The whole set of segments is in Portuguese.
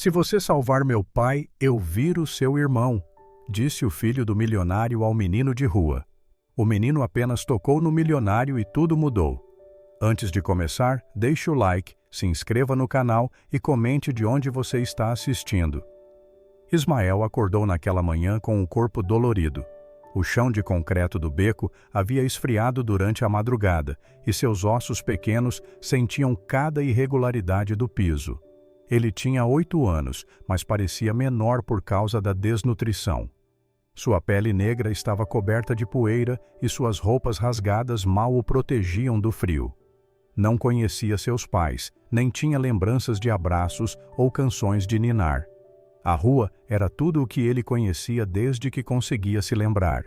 Se você salvar meu pai, eu viro seu irmão, disse o filho do milionário ao menino de rua. O menino apenas tocou no milionário e tudo mudou. Antes de começar, deixe o like, se inscreva no canal e comente de onde você está assistindo. Ismael acordou naquela manhã com o corpo dolorido. O chão de concreto do beco havia esfriado durante a madrugada e seus ossos pequenos sentiam cada irregularidade do piso. Ele tinha 8 anos, mas parecia menor por causa da desnutrição. Sua pele negra estava coberta de poeira e suas roupas rasgadas mal o protegiam do frio. Não conhecia seus pais, nem tinha lembranças de abraços ou canções de ninar. A rua era tudo o que ele conhecia desde que conseguia se lembrar.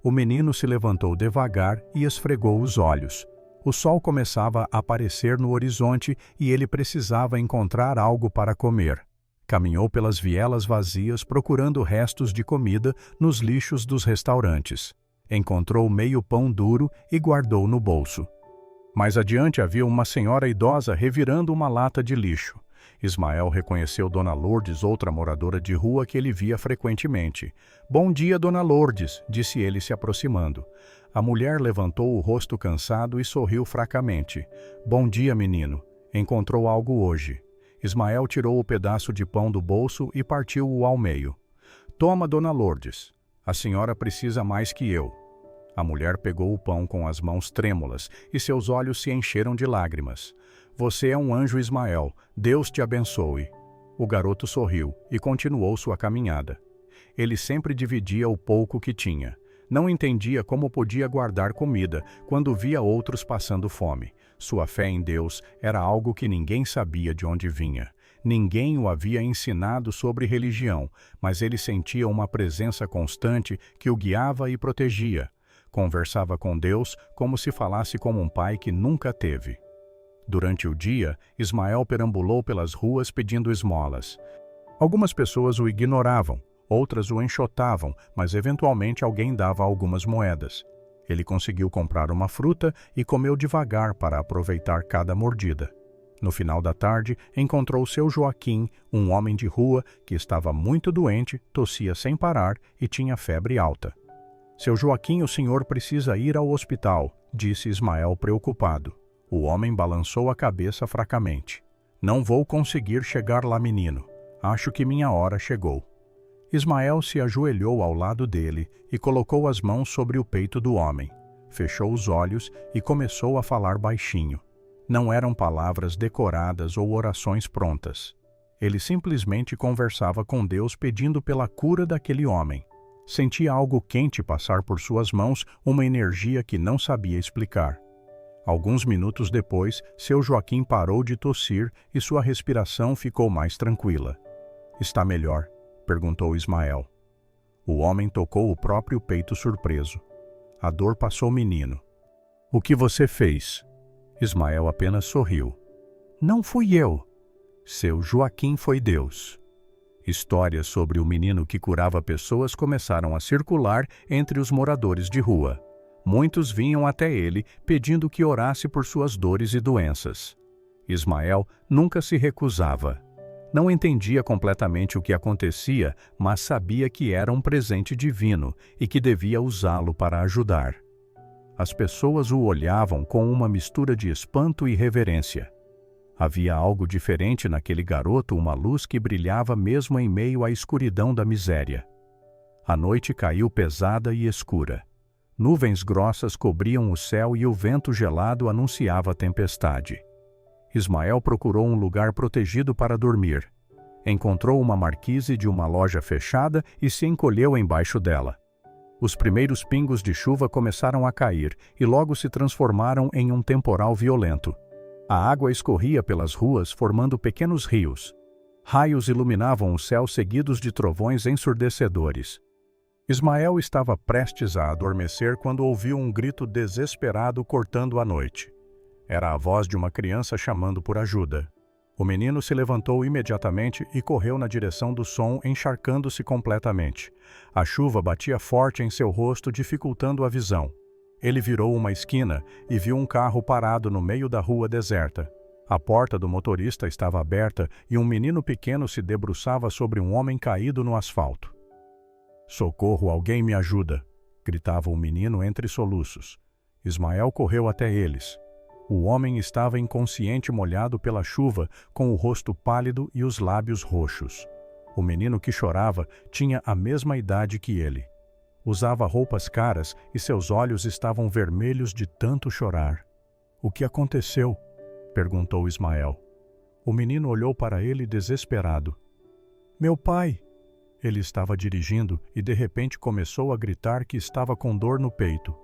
O menino se levantou devagar e esfregou os olhos. O sol começava a aparecer no horizonte e ele precisava encontrar algo para comer. Caminhou pelas vielas vazias procurando restos de comida nos lixos dos restaurantes. Encontrou meio pão duro e guardou no bolso. Mais adiante havia uma senhora idosa revirando uma lata de lixo. Ismael reconheceu Dona Lourdes, outra moradora de rua que ele via frequentemente. "Bom dia, Dona Lourdes", disse ele se aproximando. A mulher levantou o rosto cansado e sorriu fracamente. "Bom dia, menino. Encontrou algo hoje." Ismael tirou o pedaço de pão do bolso e partiu-o ao meio. "Toma, Dona Lourdes. A senhora precisa mais que eu." A mulher pegou o pão com as mãos trêmulas e seus olhos se encheram de lágrimas. "Você é um anjo, Ismael. Deus te abençoe." O garoto sorriu e continuou sua caminhada. Ele sempre dividia o pouco que tinha. Não entendia como podia guardar comida quando via outros passando fome. Sua fé em Deus era algo que ninguém sabia de onde vinha. Ninguém o havia ensinado sobre religião, mas ele sentia uma presença constante que o guiava e protegia. Conversava com Deus como se falasse com um pai que nunca teve. Durante o dia, Ismael perambulou pelas ruas pedindo esmolas. Algumas pessoas o ignoravam, outras o enxotavam, mas eventualmente alguém dava algumas moedas. Ele conseguiu comprar uma fruta e comeu devagar para aproveitar cada mordida. No final da tarde, encontrou seu Joaquim, um homem de rua que estava muito doente, tossia sem parar e tinha febre alta. "Seu Joaquim, o senhor precisa ir ao hospital", disse Ismael preocupado. O homem balançou a cabeça fracamente. "Não vou conseguir chegar lá, menino. Acho que minha hora chegou." Ismael se ajoelhou ao lado dele e colocou as mãos sobre o peito do homem. Fechou os olhos e começou a falar baixinho. Não eram palavras decoradas ou orações prontas. Ele simplesmente conversava com Deus pedindo pela cura daquele homem. Sentia algo quente passar por suas mãos, uma energia que não sabia explicar. Alguns minutos depois, seu Joaquim parou de tossir e sua respiração ficou mais tranquila. "Está melhor?", perguntou Ismael. O homem tocou o próprio peito surpreso. A dor passou, menino. "O que você fez?" Ismael apenas sorriu. "Não fui eu. Seu Joaquim foi Deus." Histórias sobre o menino que curava pessoas começaram a circular entre os moradores de rua. Muitos vinham até ele pedindo que orasse por suas dores e doenças. Ismael nunca se recusava. Não entendia completamente o que acontecia, mas sabia que era um presente divino e que devia usá-lo para ajudar. As pessoas o olhavam com uma mistura de espanto e reverência. Havia algo diferente naquele garoto, uma luz que brilhava mesmo em meio à escuridão da miséria. A noite caiu pesada e escura. Nuvens grossas cobriam o céu e o vento gelado anunciava a tempestade. Ismael procurou um lugar protegido para dormir. Encontrou uma marquise de uma loja fechada e se encolheu embaixo dela. Os primeiros pingos de chuva começaram a cair e logo se transformaram em um temporal violento. A água escorria pelas ruas, formando pequenos rios. Raios iluminavam o céu seguidos de trovões ensurdecedores. Ismael estava prestes a adormecer quando ouviu um grito desesperado cortando a noite. Era a voz de uma criança chamando por ajuda. O menino se levantou imediatamente e correu na direção do som, encharcando-se completamente. A chuva batia forte em seu rosto, dificultando a visão. Ele virou uma esquina e viu um carro parado no meio da rua deserta. A porta do motorista estava aberta e um menino pequeno se debruçava sobre um homem caído no asfalto. "Socorro, alguém me ajuda!" gritava o menino entre soluços. Ismael correu até eles. O homem estava inconsciente, molhado pela chuva, com o rosto pálido e os lábios roxos. O menino que chorava tinha a mesma idade que ele. Usava roupas caras e seus olhos estavam vermelhos de tanto chorar. "O que aconteceu?" perguntou Ismael. O menino olhou para ele desesperado. "Meu pai!" Ele estava dirigindo e de repente começou a gritar que estava com dor no peito.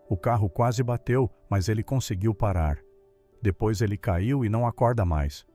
O carro quase bateu, mas ele conseguiu parar. Depois ele caiu e não acorda mais.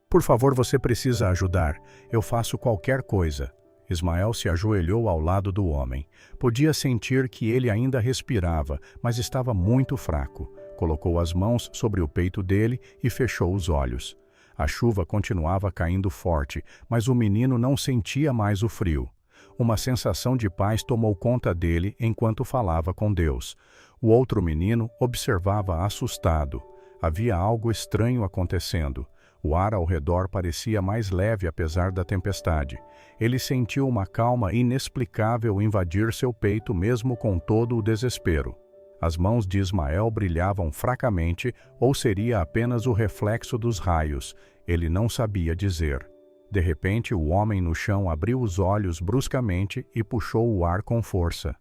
"Por favor, você precisa ajudar. Eu faço qualquer coisa." Ismael se ajoelhou ao lado do homem. Podia sentir que ele ainda respirava, mas estava muito fraco. Colocou as mãos sobre o peito dele e fechou os olhos. A chuva continuava caindo forte, mas o menino não sentia mais o frio. Uma sensação de paz tomou conta dele enquanto falava com Deus. O outro menino observava assustado. Havia algo estranho acontecendo. O ar ao redor parecia mais leve apesar da tempestade. Ele sentiu uma calma inexplicável invadir seu peito mesmo com todo o desespero. As mãos de Ismael brilhavam fracamente, ou seria apenas o reflexo dos raios. Ele não sabia dizer. De repente, o homem no chão abriu os olhos bruscamente e puxou o ar com força.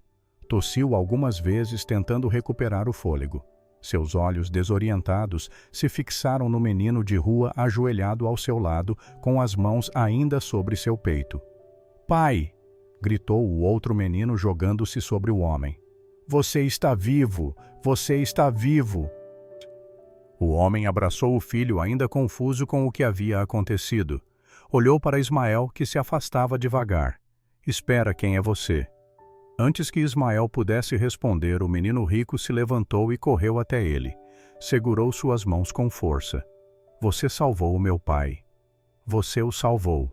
Tossiu algumas vezes tentando recuperar o fôlego. Seus olhos desorientados se fixaram no menino de rua ajoelhado ao seu lado, com as mãos ainda sobre seu peito. "Pai!" gritou o outro menino jogando-se sobre o homem. "Você está vivo! Você está vivo!" O homem abraçou o filho ainda confuso com o que havia acontecido. Olhou para Ismael, que se afastava devagar. "Espera, quem é você?" Antes que Ismael pudesse responder, o menino rico se levantou e correu até ele. Segurou suas mãos com força. "Você salvou o meu pai. Você o salvou."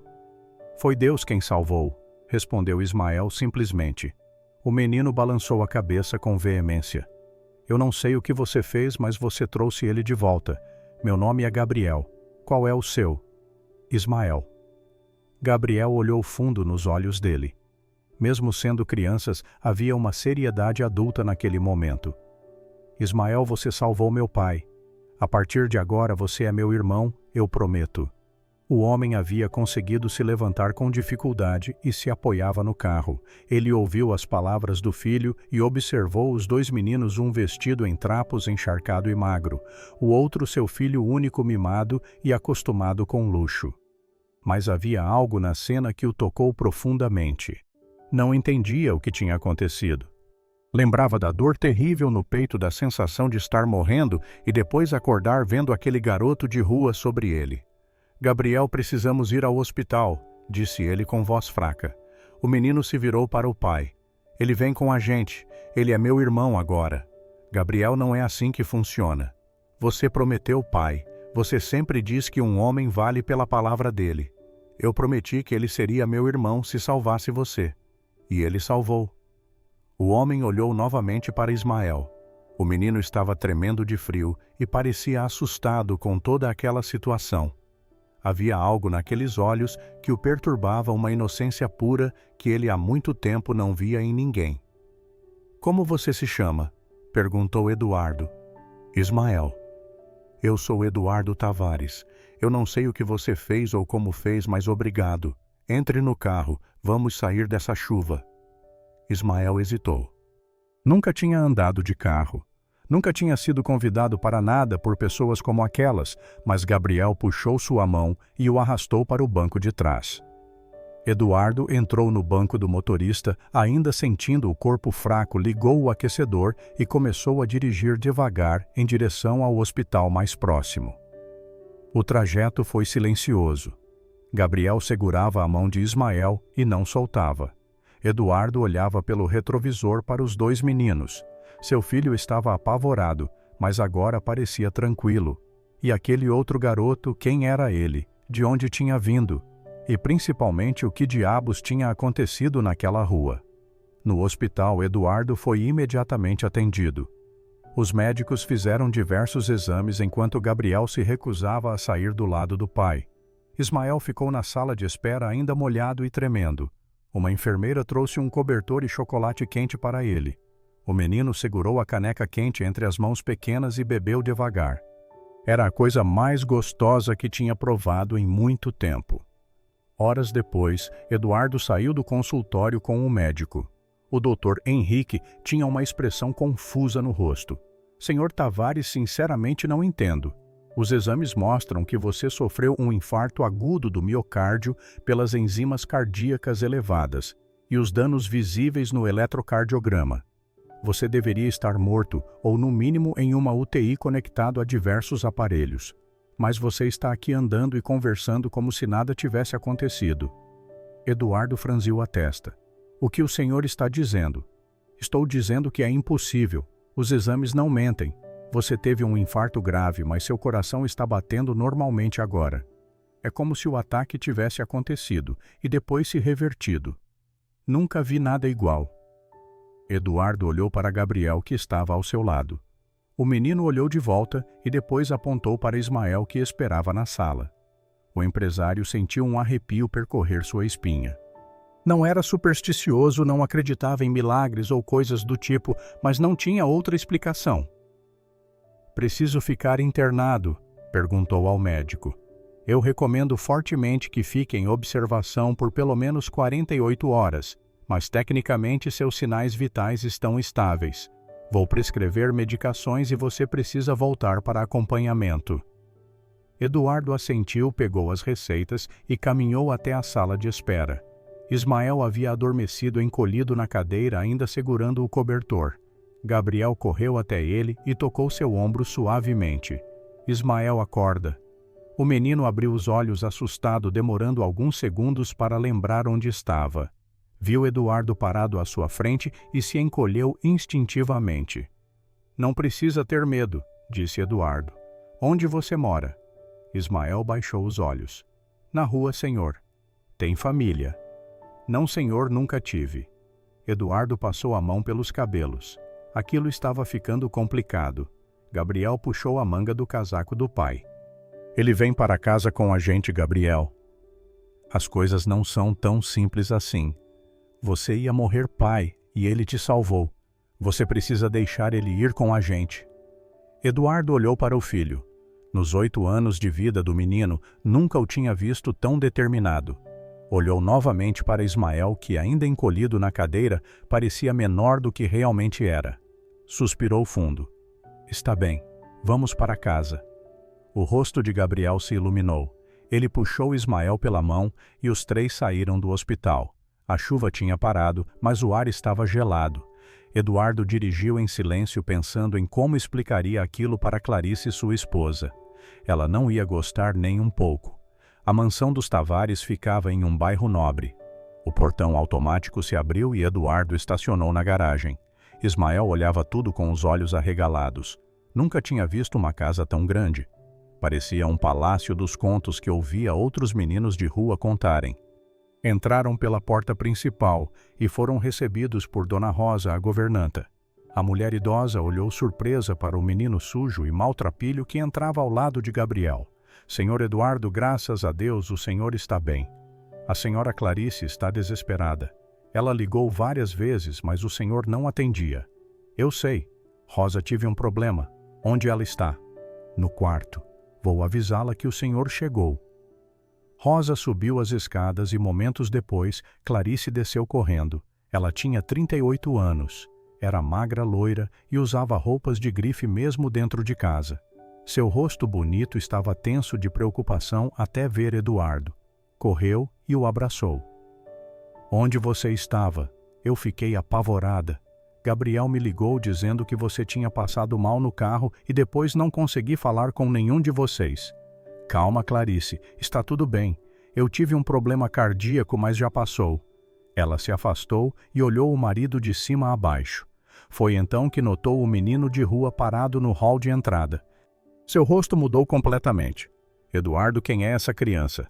"Foi Deus quem salvou", respondeu Ismael simplesmente. O menino balançou a cabeça com veemência. "Eu não sei o que você fez, mas você trouxe ele de volta. Meu nome é Gabriel. Qual é o seu?" "Ismael." Gabriel olhou fundo nos olhos dele. Mesmo sendo crianças, havia uma seriedade adulta naquele momento. "Ismael, você salvou meu pai. A partir de agora você é meu irmão, eu prometo." O homem havia conseguido se levantar com dificuldade e se apoiava no carro. Ele ouviu as palavras do filho e observou os dois meninos, um vestido em trapos, encharcado e magro, o outro seu filho único, mimado e acostumado com luxo. Mas havia algo na cena que o tocou profundamente. Não entendia o que tinha acontecido. Lembrava da dor terrível no peito, da sensação de estar morrendo e depois acordar vendo aquele garoto de rua sobre ele. "Gabriel, precisamos ir ao hospital", disse ele com voz fraca. O menino se virou para o pai. "Ele vem com a gente. Ele é meu irmão agora." "Gabriel, não é assim que funciona. Você prometeu, pai. Você sempre diz que um homem vale pela palavra dele. Eu prometi que ele seria meu irmão se salvasse você. E ele salvou." O homem olhou novamente para Ismael. O menino estava tremendo de frio e parecia assustado com toda aquela situação. Havia algo naqueles olhos que o perturbava, uma inocência pura que ele há muito tempo não via em ninguém. "Como você se chama?" perguntou Eduardo. "Ismael." "Eu sou Eduardo Tavares. Eu não sei o que você fez ou como fez, mas obrigado. Entre no carro, vamos sair dessa chuva." Ismael hesitou. Nunca tinha andado de carro. Nunca tinha sido convidado para nada por pessoas como aquelas, mas Gabriel puxou sua mão e o arrastou para o banco de trás. Eduardo entrou no banco do motorista, ainda sentindo o corpo fraco, ligou o aquecedor e começou a dirigir devagar em direção ao hospital mais próximo. O trajeto foi silencioso. Gabriel segurava a mão de Ismael e não soltava. Eduardo olhava pelo retrovisor para os dois meninos. Seu filho estava apavorado, mas agora parecia tranquilo. E aquele outro garoto, quem era ele? De onde tinha vindo? E principalmente o que diabos tinha acontecido naquela rua? No hospital, Eduardo foi imediatamente atendido. Os médicos fizeram diversos exames enquanto Gabriel se recusava a sair do lado do pai. Ismael ficou na sala de espera ainda molhado e tremendo. Uma enfermeira trouxe um cobertor e chocolate quente para ele. O menino segurou a caneca quente entre as mãos pequenas e bebeu devagar. Era a coisa mais gostosa que tinha provado em muito tempo. Horas depois, Eduardo saiu do consultório com o médico. O Dr. Henrique tinha uma expressão confusa no rosto. Senhor Tavares, sinceramente não entendo. Os exames mostram que você sofreu um infarto agudo do miocárdio pelas enzimas cardíacas elevadas e os danos visíveis no eletrocardiograma. Você deveria estar morto ou, no mínimo, em uma UTI conectado a diversos aparelhos. Mas você está aqui andando e conversando como se nada tivesse acontecido. Eduardo franziu a testa. O que o senhor está dizendo? Estou dizendo que é impossível. Os exames não mentem. Você teve um infarto grave, mas seu coração está batendo normalmente agora. É como se o ataque tivesse acontecido e depois se revertido. Nunca vi nada igual. Eduardo olhou para Gabriel, que estava ao seu lado. O menino olhou de volta e depois apontou para Ismael, que esperava na sala. O empresário sentiu um arrepio percorrer sua espinha. Não era supersticioso, não acreditava em milagres ou coisas do tipo, mas não tinha outra explicação. Preciso ficar internado? Perguntou ao médico. Eu recomendo fortemente que fique em observação por pelo menos 48 horas, mas tecnicamente seus sinais vitais estão estáveis. Vou prescrever medicações e você precisa voltar para acompanhamento. Eduardo assentiu, pegou as receitas e caminhou até a sala de espera. Ismael havia adormecido encolhido na cadeira, ainda segurando o cobertor. Gabriel correu até ele e tocou seu ombro suavemente. Ismael, acorda. O menino abriu os olhos assustado, demorando alguns segundos para lembrar onde estava. Viu Eduardo parado à sua frente e se encolheu instintivamente. Não precisa ter medo, disse Eduardo. Onde você mora? Ismael baixou os olhos. Na rua, senhor. Tem família? Não, senhor, nunca tive. Eduardo passou a mão pelos cabelos. Aquilo estava ficando complicado. Gabriel puxou a manga do casaco do pai. Ele vem para casa com a gente, Gabriel. As coisas não são tão simples assim. Você ia morrer, pai, e ele te salvou. Você precisa deixar ele ir com a gente. Eduardo olhou para o filho. Nos 8 anos de vida do menino, nunca o tinha visto tão determinado. Olhou novamente para Ismael, que, ainda encolhido na cadeira, parecia menor do que realmente era. Suspirou fundo. Está bem, vamos para casa. O rosto de Gabriel se iluminou. Ele puxou Ismael pela mão e os 3 saíram do hospital. A chuva tinha parado, mas o ar estava gelado. Eduardo dirigiu em silêncio, pensando em como explicaria aquilo para Clarice, sua esposa. Ela não ia gostar nem um pouco. A mansão dos Tavares ficava em um bairro nobre. O portão automático se abriu e Eduardo estacionou na garagem. Ismael olhava tudo com os olhos arregalados. Nunca tinha visto uma casa tão grande. Parecia um palácio dos contos que ouvia outros meninos de rua contarem. Entraram pela porta principal e foram recebidos por Dona Rosa, a governanta. A mulher idosa olhou surpresa para o menino sujo e maltrapilho que entrava ao lado de Gabriel. Senhor Eduardo, graças a Deus, o senhor está bem. A senhora Clarice está desesperada. Ela ligou várias vezes, mas o senhor não atendia. Eu sei. Rosa, tive um problema. Onde ela está? No quarto. Vou avisá-la que o senhor chegou. Rosa subiu as escadas e momentos depois, Clarice desceu correndo. Ela tinha 38 anos. Era magra, loira e usava roupas de grife mesmo dentro de casa. Seu rosto bonito estava tenso de preocupação até ver Eduardo. Correu e o abraçou. Onde você estava? Eu fiquei apavorada. Gabriel me ligou dizendo que você tinha passado mal no carro e depois não consegui falar com nenhum de vocês. Calma, Clarice, está tudo bem. Eu tive um problema cardíaco, mas já passou. Ela se afastou e olhou o marido de cima a baixo. Foi então que notou o menino de rua parado no hall de entrada. Seu rosto mudou completamente. Eduardo, quem é essa criança?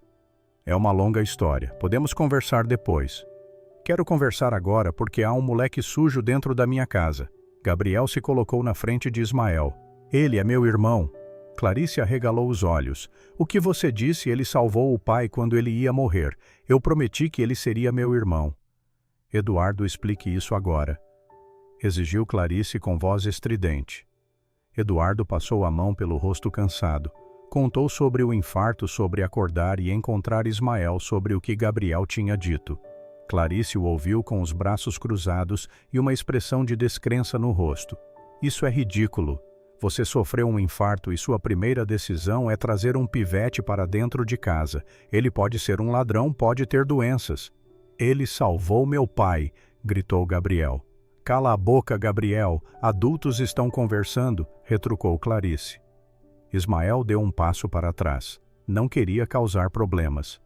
É uma longa história. Podemos conversar depois. Quero conversar agora porque há um moleque sujo dentro da minha casa. Gabriel se colocou na frente de Ismael. Ele é meu irmão. Clarice arregalou os olhos. O que você disse? Ele salvou o pai quando ele ia morrer. Eu prometi que ele seria meu irmão. Eduardo, explique isso agora, exigiu Clarice com voz estridente. Eduardo passou a mão pelo rosto cansado. Contou sobre o infarto, sobre acordar e encontrar Ismael, sobre o que Gabriel tinha dito. Clarice o ouviu com os braços cruzados e uma expressão de descrença no rosto. Isso é ridículo. Você sofreu um infarto e sua primeira decisão é trazer um pivete para dentro de casa. Ele pode ser um ladrão, pode ter doenças. Ele salvou meu pai, gritou Gabriel. Cala a boca, Gabriel. Adultos estão conversando, retrucou Clarice. Ismael deu um passo para trás. Não queria causar problemas.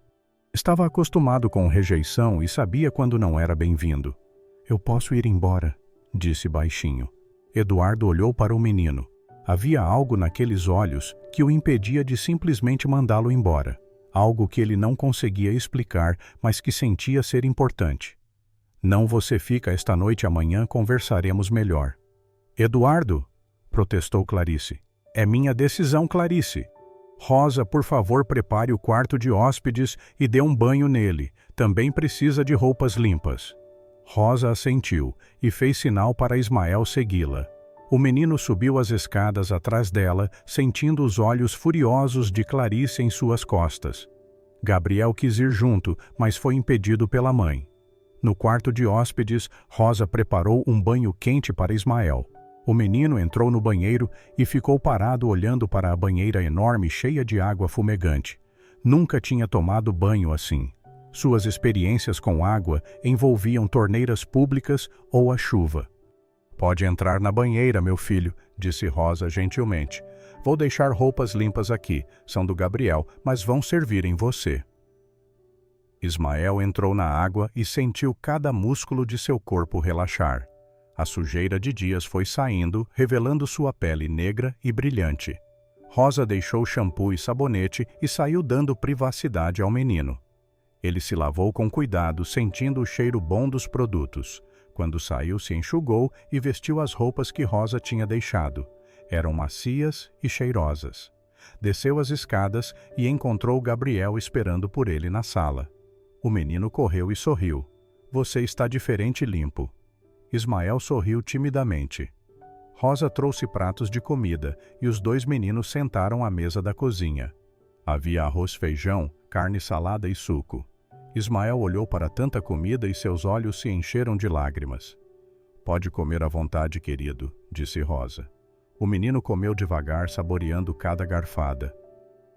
Estava acostumado com rejeição e sabia quando não era bem-vindo. Eu posso ir embora, disse baixinho. Eduardo olhou para o menino. Havia algo naqueles olhos que o impedia de simplesmente mandá-lo embora. Algo que ele não conseguia explicar, mas que sentia ser importante. Não, você fica esta noite, amanhã conversaremos melhor. Eduardo, protestou Clarice. É minha decisão, Clarice. Rosa, por favor, prepare o quarto de hóspedes e dê um banho nele. Também precisa de roupas limpas. Rosa assentiu e fez sinal para Ismael segui-la. O menino subiu as escadas atrás dela, sentindo os olhos furiosos de Clarice em suas costas. Gabriel quis ir junto, mas foi impedido pela mãe. No quarto de hóspedes, Rosa preparou um banho quente para Ismael. O menino entrou no banheiro e ficou parado olhando para a banheira enorme cheia de água fumegante. Nunca tinha tomado banho assim. Suas experiências com água envolviam torneiras públicas ou a chuva. Pode entrar na banheira, meu filho, disse Rosa gentilmente. Vou deixar roupas limpas aqui, são do Gabriel, mas vão servir em você. Ismael entrou na água e sentiu cada músculo de seu corpo relaxar. A sujeira de dias foi saindo, revelando sua pele negra e brilhante. Rosa deixou shampoo e sabonete e saiu dando privacidade ao menino. Ele se lavou com cuidado, sentindo o cheiro bom dos produtos. Quando saiu, se enxugou e vestiu as roupas que Rosa tinha deixado. Eram macias e cheirosas. Desceu as escadas e encontrou Gabriel esperando por ele na sala. O menino correu e sorriu. Você está diferente e limpo. Ismael sorriu timidamente. Rosa trouxe pratos de comida e os dois meninos sentaram à mesa da cozinha. Havia arroz, feijão, carne, salada e suco. Ismael olhou para tanta comida e seus olhos se encheram de lágrimas. Pode comer à vontade, querido, disse Rosa. O menino comeu devagar, saboreando cada garfada.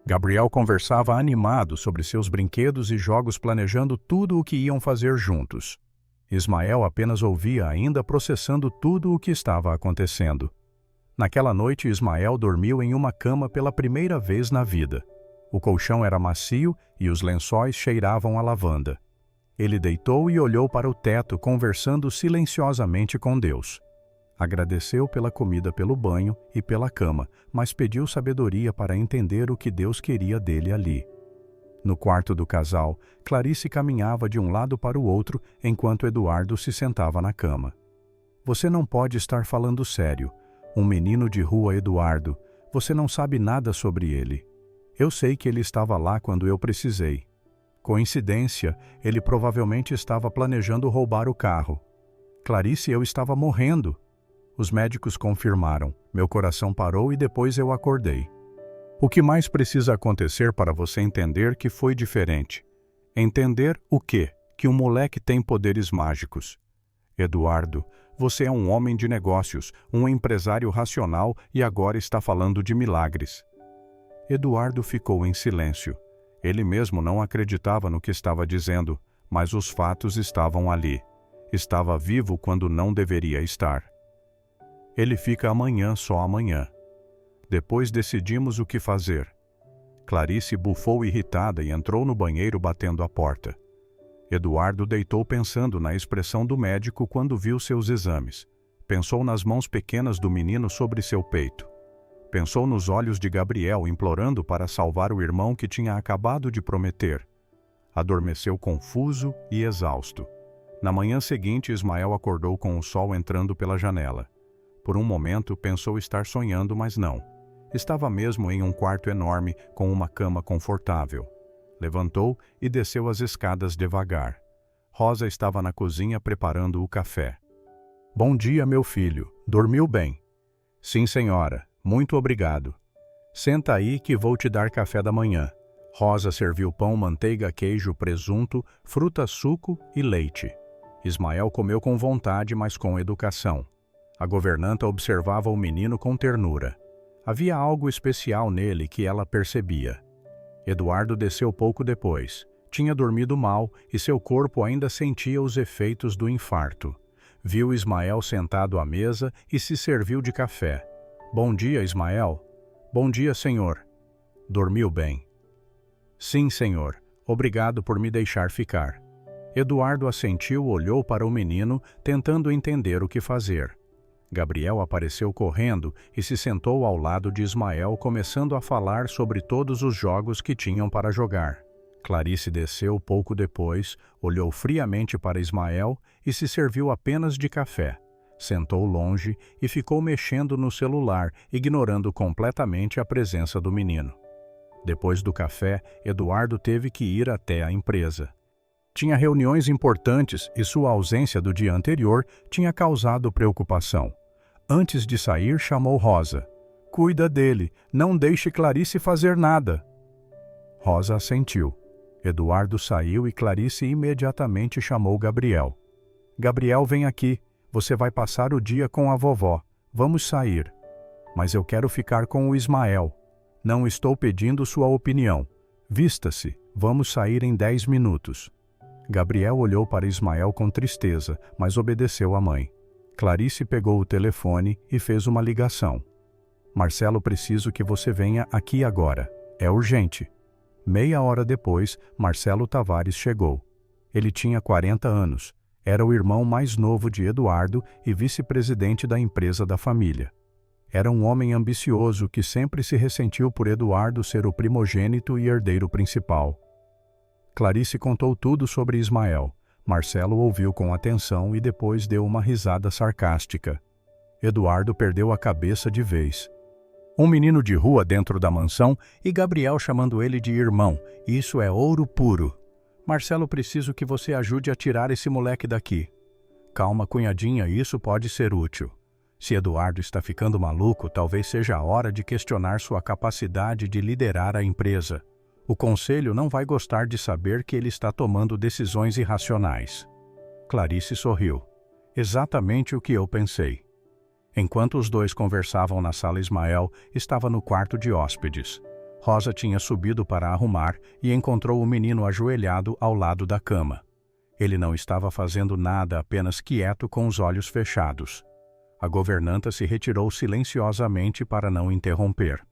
Gabriel conversava animado sobre seus brinquedos e jogos, planejando tudo o que iam fazer juntos. Ismael apenas ouvia, ainda processando tudo o que estava acontecendo. Naquela noite, Ismael dormiu em uma cama pela primeira vez na vida. O colchão era macio e os lençóis cheiravam a lavanda. Ele deitou e olhou para o teto, conversando silenciosamente com Deus. Agradeceu pela comida, pelo banho e pela cama, mas pediu sabedoria para entender o que Deus queria dele ali. No quarto do casal, Clarice caminhava de um lado para o outro enquanto Eduardo se sentava na cama. Você não pode estar falando sério. Um menino de rua, Eduardo. Você não sabe nada sobre ele. Eu sei que ele estava lá quando eu precisei. Coincidência, ele provavelmente estava planejando roubar o carro. Clarice, eu estava morrendo. Os médicos confirmaram. Meu coração parou e depois eu acordei. O que mais precisa acontecer para você entender que foi diferente? Entender o quê? Que um moleque tem poderes mágicos. Eduardo, você é um homem de negócios, um empresário racional e agora está falando de milagres. Eduardo ficou em silêncio. Ele mesmo não acreditava no que estava dizendo, mas os fatos estavam ali. Estava vivo quando não deveria estar. Ele fica amanhã, só amanhã. Depois decidimos o que fazer. Clarice bufou irritada e entrou no banheiro batendo a porta. Eduardo deitou pensando na expressão do médico quando viu seus exames. Pensou nas mãos pequenas do menino sobre seu peito. Pensou nos olhos de Gabriel implorando para salvar o irmão que tinha acabado de prometer. Adormeceu confuso e exausto. Na manhã seguinte, Ismael acordou com o sol entrando pela janela. Por um momento pensou estar sonhando, mas não. Estava mesmo em um quarto enorme com uma cama confortável. Levantou e desceu as escadas devagar. Rosa estava na cozinha preparando o café. Bom dia, meu filho. Dormiu bem? Sim, senhora. Muito obrigado. Senta aí que vou te dar café da manhã. Rosa serviu pão, manteiga, queijo, presunto, fruta, suco e leite. Ismael comeu com vontade, mas com educação. A governanta observava o menino com ternura. Havia algo especial nele que ela percebia. Eduardo desceu pouco depois. Tinha dormido mal e seu corpo ainda sentia os efeitos do infarto. Viu Ismael sentado à mesa e se serviu de café. Bom dia, Ismael. Bom dia, senhor. Dormiu bem? Sim, senhor. Obrigado por me deixar ficar. Eduardo assentiu, olhou para o menino, tentando entender o que fazer. Gabriel apareceu correndo e se sentou ao lado de Ismael, começando a falar sobre todos os jogos que tinham para jogar. Clarice desceu pouco depois, olhou friamente para Ismael e se serviu apenas de café. Sentou longe e ficou mexendo no celular, ignorando completamente a presença do menino. Depois do café, Eduardo teve que ir até a empresa. Tinha reuniões importantes e sua ausência do dia anterior tinha causado preocupação. Antes de sair, chamou Rosa. Cuida dele, não deixe Clarice fazer nada. Rosa assentiu. Eduardo saiu e Clarice imediatamente chamou Gabriel. Gabriel, vem aqui. Você vai passar o dia com a vovó. Vamos sair. Mas eu quero ficar com o Ismael. Não estou pedindo sua opinião. Vista-se. Vamos sair em 10 minutos. Gabriel olhou para Ismael com tristeza, mas obedeceu à mãe. Clarice pegou o telefone e fez uma ligação. Marcelo, preciso que você venha aqui agora. É urgente. Meia hora depois, Marcelo Tavares chegou. Ele tinha 40 anos. Era o irmão mais novo de Eduardo e vice-presidente da empresa da família. Era um homem ambicioso que sempre se ressentiu por Eduardo ser o primogênito e herdeiro principal. Clarice contou tudo sobre Ismael. Marcelo ouviu com atenção e depois deu uma risada sarcástica. Eduardo perdeu a cabeça de vez. Um menino de rua dentro da mansão e Gabriel chamando ele de irmão. Isso é ouro puro. Marcelo, preciso que você ajude a tirar esse moleque daqui. Calma, cunhadinha, isso pode ser útil. Se Eduardo está ficando maluco, talvez seja a hora de questionar sua capacidade de liderar a empresa. O conselho não vai gostar de saber que ele está tomando decisões irracionais. Clarice sorriu. Exatamente o que eu pensei. Enquanto os dois conversavam na sala, Ismael estava no quarto de hóspedes. Rosa tinha subido para arrumar e encontrou o menino ajoelhado ao lado da cama. Ele não estava fazendo nada, apenas quieto com os olhos fechados. A governanta se retirou silenciosamente para não interromper.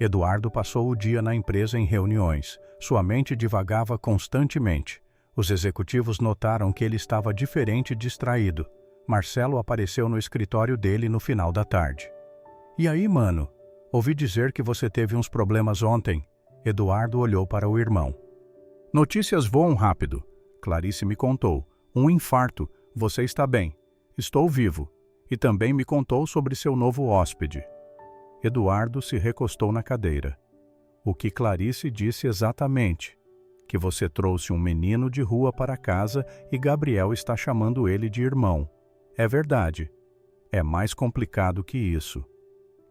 Eduardo passou o dia na empresa em reuniões. Sua mente divagava constantemente. Os executivos notaram que ele estava diferente e distraído. Marcelo apareceu no escritório dele no final da tarde. E aí, mano? Ouvi dizer que você teve uns problemas ontem. Eduardo olhou para o irmão. Notícias voam rápido. Clarice me contou. Um infarto. Você está bem. Estou vivo. E também me contou sobre seu novo hóspede. Eduardo se recostou na cadeira. O que Clarice disse exatamente? Que você trouxe um menino de rua para casa e Gabriel está chamando ele de irmão. É verdade. É mais complicado que isso.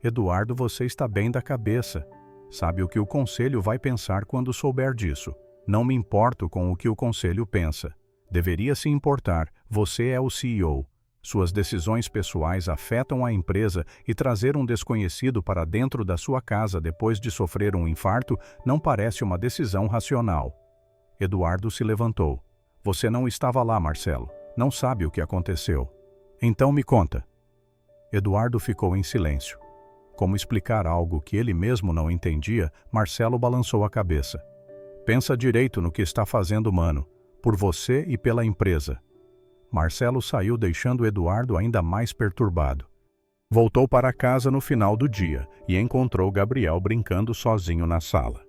Eduardo, você está bem da cabeça. Sabe o que o conselho vai pensar quando souber disso. Não me importo com o que o conselho pensa. Deveria se importar. Você é o CEO. Suas decisões pessoais afetam a empresa e trazer um desconhecido para dentro da sua casa depois de sofrer um infarto não parece uma decisão racional. Eduardo se levantou. Você não estava lá, Marcelo. Não sabe o que aconteceu. Então me conta. Eduardo ficou em silêncio. Como explicar algo que ele mesmo não entendia, Marcelo balançou a cabeça. Pensa direito no que está fazendo, mano. Por você e pela empresa. Marcelo saiu deixando Eduardo ainda mais perturbado. Voltou para casa no final do dia e encontrou Gabriel brincando sozinho na sala.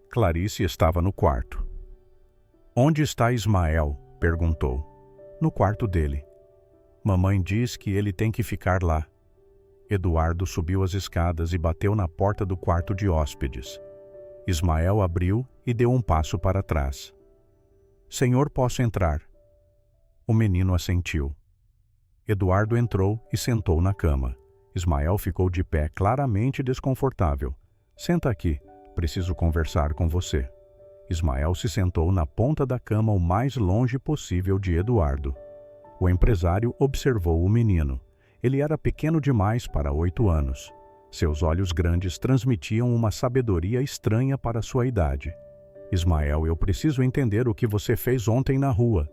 Clarice estava no quarto. Onde está Ismael? Perguntou. No quarto dele. Mamãe diz que ele tem que ficar lá. Eduardo subiu as escadas e bateu na porta do quarto de hóspedes. Ismael abriu e deu um passo para trás. Senhor, posso entrar? O menino assentiu. Eduardo entrou e sentou na cama. Ismael ficou de pé, claramente desconfortável. Senta aqui, preciso conversar com você. Ismael se sentou na ponta da cama o mais longe possível de Eduardo. O empresário observou o menino. Ele era pequeno demais para 8 anos. Seus olhos grandes transmitiam uma sabedoria estranha para sua idade. Ismael, eu preciso entender o que você fez ontem na rua.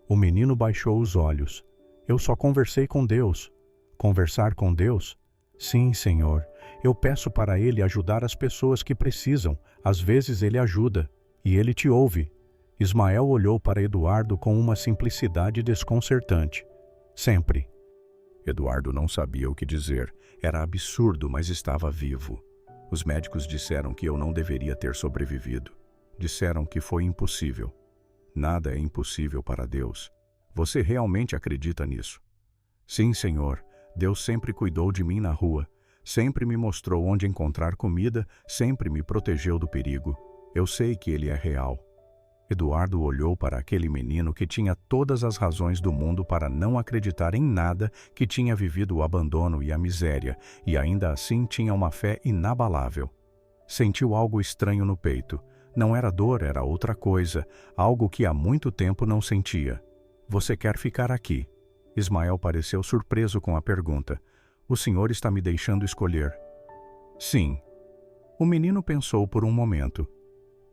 O menino baixou os olhos. Eu só conversei com Deus. Conversar com Deus? Sim, Senhor. Eu peço para Ele ajudar as pessoas que precisam. Às vezes Ele ajuda. E Ele te ouve. Ismael olhou para Eduardo com uma simplicidade desconcertante. Sempre. Eduardo não sabia o que dizer. Era absurdo, mas estava vivo. Os médicos disseram que eu não deveria ter sobrevivido. Disseram que foi impossível. Nada é impossível para Deus. Você realmente acredita nisso? Sim, Senhor. Deus sempre cuidou de mim na rua. Sempre me mostrou onde encontrar comida, sempre me protegeu do perigo. Eu sei que Ele é real. Eduardo olhou para aquele menino que tinha todas as razões do mundo para não acreditar em nada, que tinha vivido o abandono e a miséria, e ainda assim tinha uma fé inabalável. Sentiu algo estranho no peito. Não era dor, era outra coisa, algo que há muito tempo não sentia. Você quer ficar aqui? Ismael pareceu surpreso com a pergunta. O senhor está me deixando escolher? Sim. O menino pensou por um momento.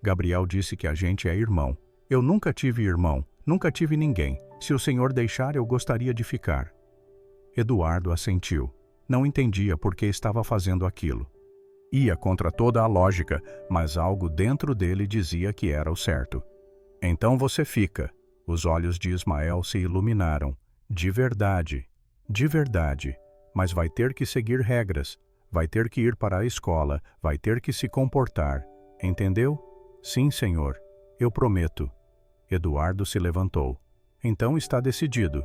Gabriel disse que a gente é irmão. Eu nunca tive irmão, nunca tive ninguém. Se o senhor deixar, eu gostaria de ficar. Eduardo assentiu. Não entendia por que estava fazendo aquilo. Ia contra toda a lógica, mas algo dentro dele dizia que era o certo. Então você fica. Os olhos de Ismael se iluminaram. De verdade. Mas vai ter que seguir regras. Vai ter que ir para a escola. Vai ter que se comportar. Entendeu? Sim, senhor. Eu prometo. Eduardo se levantou. Então está decidido.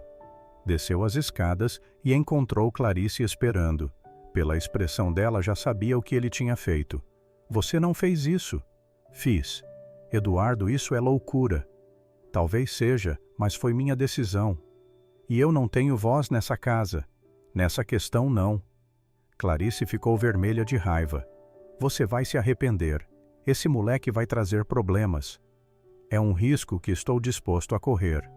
Desceu as escadas e encontrou Clarice esperando. Pela expressão dela já sabia o que ele tinha feito. Você não fez isso. Fiz. Eduardo, isso é loucura. Talvez seja, mas foi minha decisão. E eu não tenho voz nessa casa. Nessa questão, não. Clarice ficou vermelha de raiva. Você vai se arrepender. Esse moleque vai trazer problemas. É um risco que estou disposto a correr.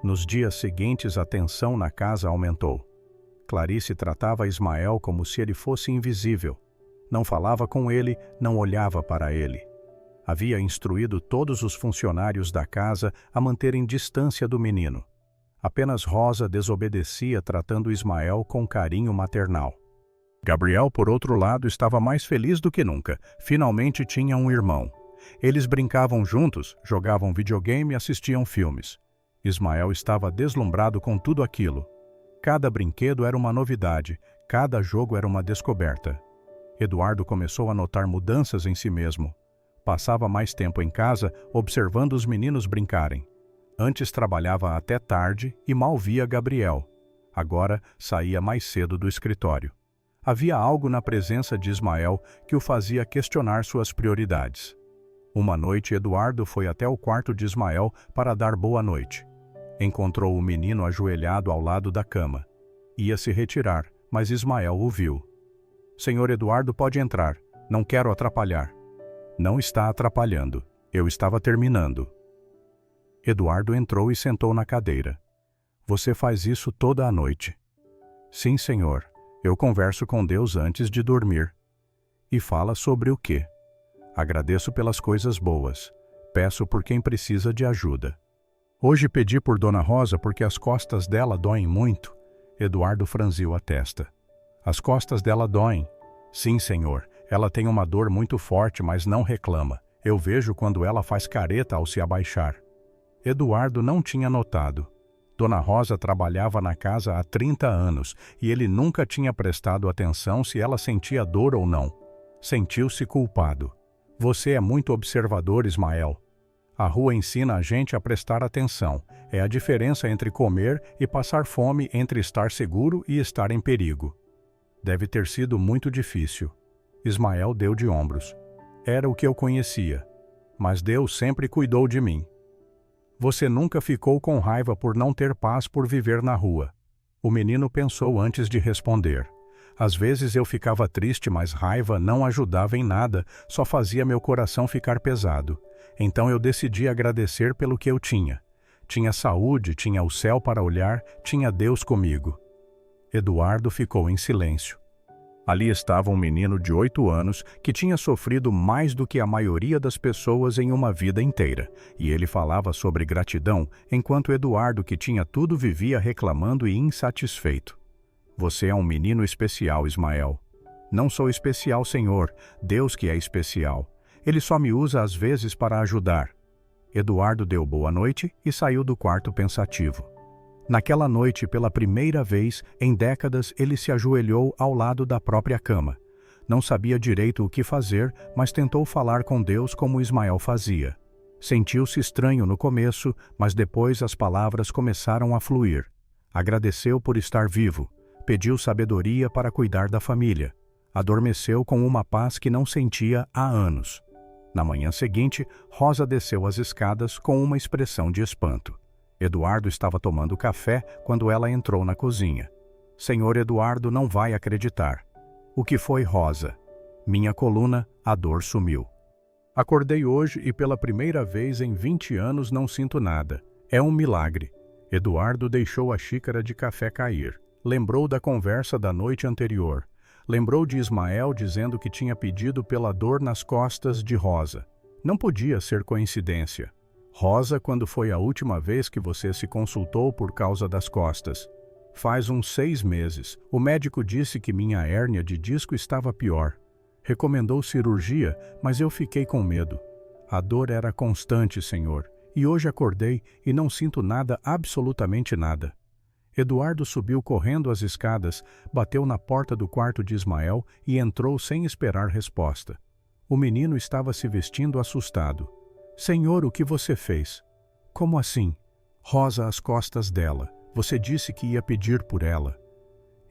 Nos dias seguintes, a tensão na casa aumentou. Clarice tratava Ismael como se ele fosse invisível. Não falava com ele, não olhava para ele. Havia instruído todos os funcionários da casa a manterem distância do menino. Apenas Rosa desobedecia, tratando Ismael com carinho maternal. Gabriel, por outro lado, estava mais feliz do que nunca. Finalmente tinha um irmão. Eles brincavam juntos, jogavam videogame e assistiam filmes. Ismael estava deslumbrado com tudo aquilo. Cada brinquedo era uma novidade, cada jogo era uma descoberta. Eduardo começou a notar mudanças em si mesmo. Passava mais tempo em casa, observando os meninos brincarem. Antes trabalhava até tarde e mal via Gabriel. Agora saía mais cedo do escritório. Havia algo na presença de Ismael que o fazia questionar suas prioridades. Uma noite, Eduardo foi até o quarto de Ismael para dar boa noite. Encontrou o menino ajoelhado ao lado da cama. Ia se retirar, mas Ismael o viu. Senhor Eduardo, pode entrar. Não quero atrapalhar. Não está atrapalhando. Eu estava terminando. Eduardo entrou e sentou na cadeira. Você faz isso toda a noite? Sim, senhor. Eu converso com Deus antes de dormir. E fala sobre o quê? Agradeço pelas coisas boas. Peço por quem precisa de ajuda. Hoje pedi por Dona Rosa porque as costas dela doem muito. Eduardo franziu a testa. As costas dela doem. Sim, senhor. Ela tem uma dor muito forte, mas não reclama. Eu vejo quando ela faz careta ao se abaixar. Eduardo não tinha notado. Dona Rosa trabalhava na casa há 30 anos e ele nunca tinha prestado atenção se ela sentia dor ou não. Sentiu-se culpado. Você é muito observador, Ismael. A rua ensina a gente a prestar atenção. É a diferença entre comer e passar fome, entre estar seguro e estar em perigo. Deve ter sido muito difícil. Ismael deu de ombros. Era o que eu conhecia. Mas Deus sempre cuidou de mim. Você nunca ficou com raiva por não ter paz por viver na rua. O menino pensou antes de responder. Às vezes eu ficava triste, mas raiva não ajudava em nada, só fazia meu coração ficar pesado. Então eu decidi agradecer pelo que eu tinha. Tinha saúde, tinha o céu para olhar, tinha Deus comigo. Eduardo ficou em silêncio. Ali estava um menino de 8 anos que tinha sofrido mais do que a maioria das pessoas em uma vida inteira, e ele falava sobre gratidão, enquanto Eduardo, que tinha tudo, vivia reclamando e insatisfeito. Você é um menino especial, Ismael. Não sou especial, Senhor, Deus que é especial. Ele só me usa às vezes para ajudar. Eduardo deu boa noite e saiu do quarto pensativo. Naquela noite, pela primeira vez em décadas, ele se ajoelhou ao lado da própria cama. Não sabia direito o que fazer, mas tentou falar com Deus como Ismael fazia. Sentiu-se estranho no começo, mas depois as palavras começaram a fluir. Agradeceu por estar vivo. Pediu sabedoria para cuidar da família. Adormeceu com uma paz que não sentia há anos. Na manhã seguinte, Rosa desceu as escadas com uma expressão de espanto. Eduardo estava tomando café quando ela entrou na cozinha. Senhor Eduardo não vai acreditar. O que foi, Rosa? Minha coluna, a dor sumiu. Acordei hoje e pela primeira vez em 20 anos não sinto nada. É um milagre. Eduardo deixou a xícara de café cair. Lembrou da conversa da noite anterior. Lembrou de Ismael dizendo que tinha pedido pela dor nas costas de Rosa. Não podia ser coincidência. Rosa, quando foi a última vez que você se consultou por causa das costas? Faz uns 6 meses. O médico disse que minha hérnia de disco estava pior. Recomendou cirurgia, mas eu fiquei com medo. A dor era constante, Senhor, e hoje acordei e não sinto nada, absolutamente nada. Eduardo subiu correndo as escadas, bateu na porta do quarto de Ismael e entrou sem esperar resposta. O menino estava se vestindo assustado. Senhor, o que você fez? Como assim? Rosa às costas dela. Você disse que ia pedir por ela.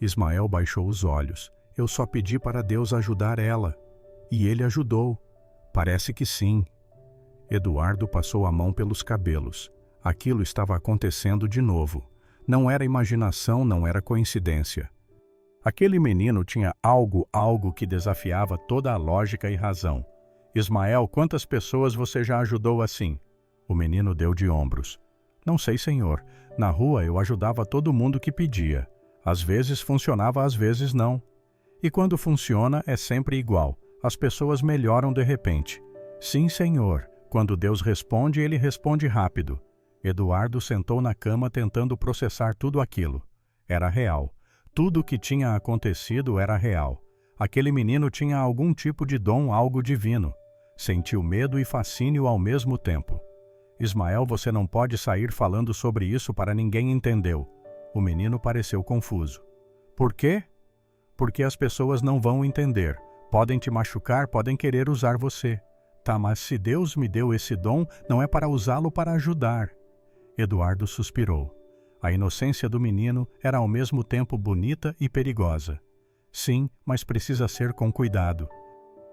Ismael baixou os olhos. Eu só pedi para Deus ajudar ela. E ele ajudou. Parece que sim. Eduardo passou a mão pelos cabelos. Aquilo estava acontecendo de novo. Não era imaginação, não era coincidência. Aquele menino tinha algo que desafiava toda a lógica e razão. Ismael, quantas pessoas você já ajudou assim? O menino deu de ombros. Não sei, senhor. Na rua eu ajudava todo mundo que pedia. Às vezes funcionava, às vezes não. E quando funciona é sempre igual. As pessoas melhoram de repente. Sim, senhor. Quando Deus responde, ele responde rápido. Eduardo sentou na cama tentando processar tudo aquilo. Era real. Tudo o que tinha acontecido era real. Aquele menino tinha algum tipo de dom, algo divino. Sentiu medo e fascínio ao mesmo tempo. Ismael, você não pode sair falando sobre isso para ninguém, entendeu? O menino pareceu confuso. Por quê? Porque as pessoas não vão entender. Podem te machucar, podem querer usar você. Tá, mas se Deus me deu esse dom, não é para usá-lo para ajudar. Eduardo suspirou. A inocência do menino era ao mesmo tempo bonita e perigosa. Sim, mas precisa ser com cuidado.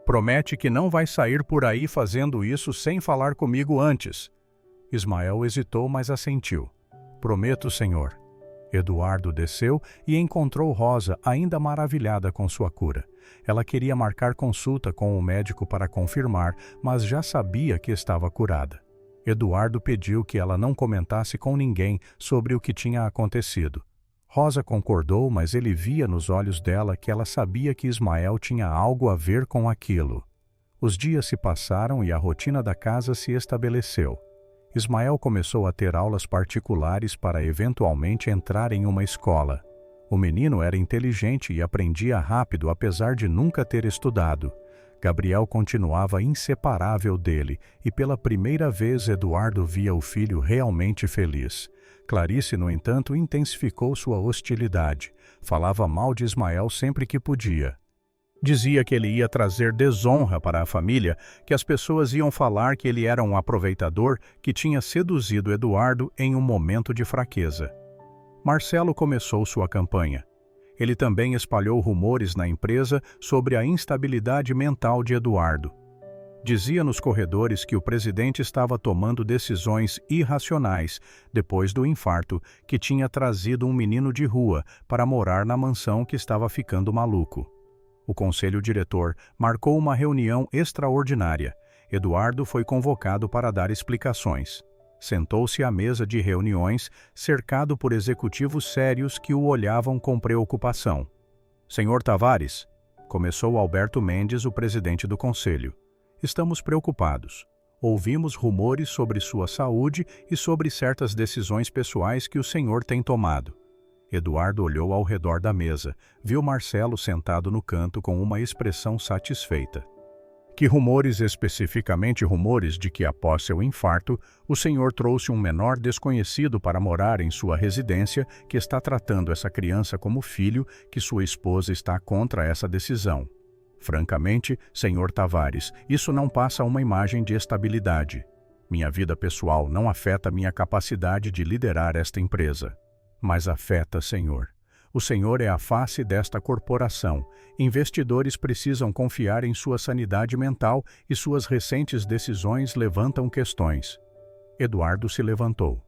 Promete que não vai sair por aí fazendo isso sem falar comigo antes. Ismael hesitou, mas assentiu. Prometo, senhor. Eduardo desceu e encontrou Rosa ainda maravilhada com sua cura. Ela queria marcar consulta com o médico para confirmar, mas já sabia que estava curada. Eduardo pediu que ela não comentasse com ninguém sobre o que tinha acontecido. Rosa concordou, mas ele via nos olhos dela que ela sabia que Ismael tinha algo a ver com aquilo. Os dias se passaram e a rotina da casa se estabeleceu. Ismael começou a ter aulas particulares para eventualmente entrar em uma escola. O menino era inteligente e aprendia rápido, apesar de nunca ter estudado. Gabriel continuava inseparável dele, e pela primeira vez Eduardo via o filho realmente feliz. Clarice, no entanto, intensificou sua hostilidade. Falava mal de Ismael sempre que podia. Dizia que ele ia trazer desonra para a família, que as pessoas iam falar que ele era um aproveitador que tinha seduzido Eduardo em um momento de fraqueza. Marcelo começou sua campanha. Ele também espalhou rumores na empresa sobre a instabilidade mental de Eduardo. Dizia nos corredores que o presidente estava tomando decisões irracionais depois do infarto que tinha trazido um menino de rua para morar na mansão que estava ficando maluco. O conselho diretor marcou uma reunião extraordinária. Eduardo foi convocado para dar explicações. Sentou-se à mesa de reuniões, cercado por executivos sérios que o olhavam com preocupação. Senhor Tavares, começou Alberto Mendes, o presidente do conselho. Estamos preocupados. Ouvimos rumores sobre sua saúde e sobre certas decisões pessoais que o senhor tem tomado. Eduardo olhou ao redor da mesa, viu Marcelo sentado no canto com uma expressão satisfeita. Que rumores, especificamente rumores de que após seu infarto, o senhor trouxe um menor desconhecido para morar em sua residência, que está tratando essa criança como filho, que sua esposa está contra essa decisão. Francamente, senhor Tavares, isso não passa uma imagem de estabilidade. Minha vida pessoal não afeta minha capacidade de liderar esta empresa. Mas afeta, senhor. O senhor é a face desta corporação. Investidores precisam confiar em sua sanidade mental e suas recentes decisões levantam questões. Eduardo se levantou.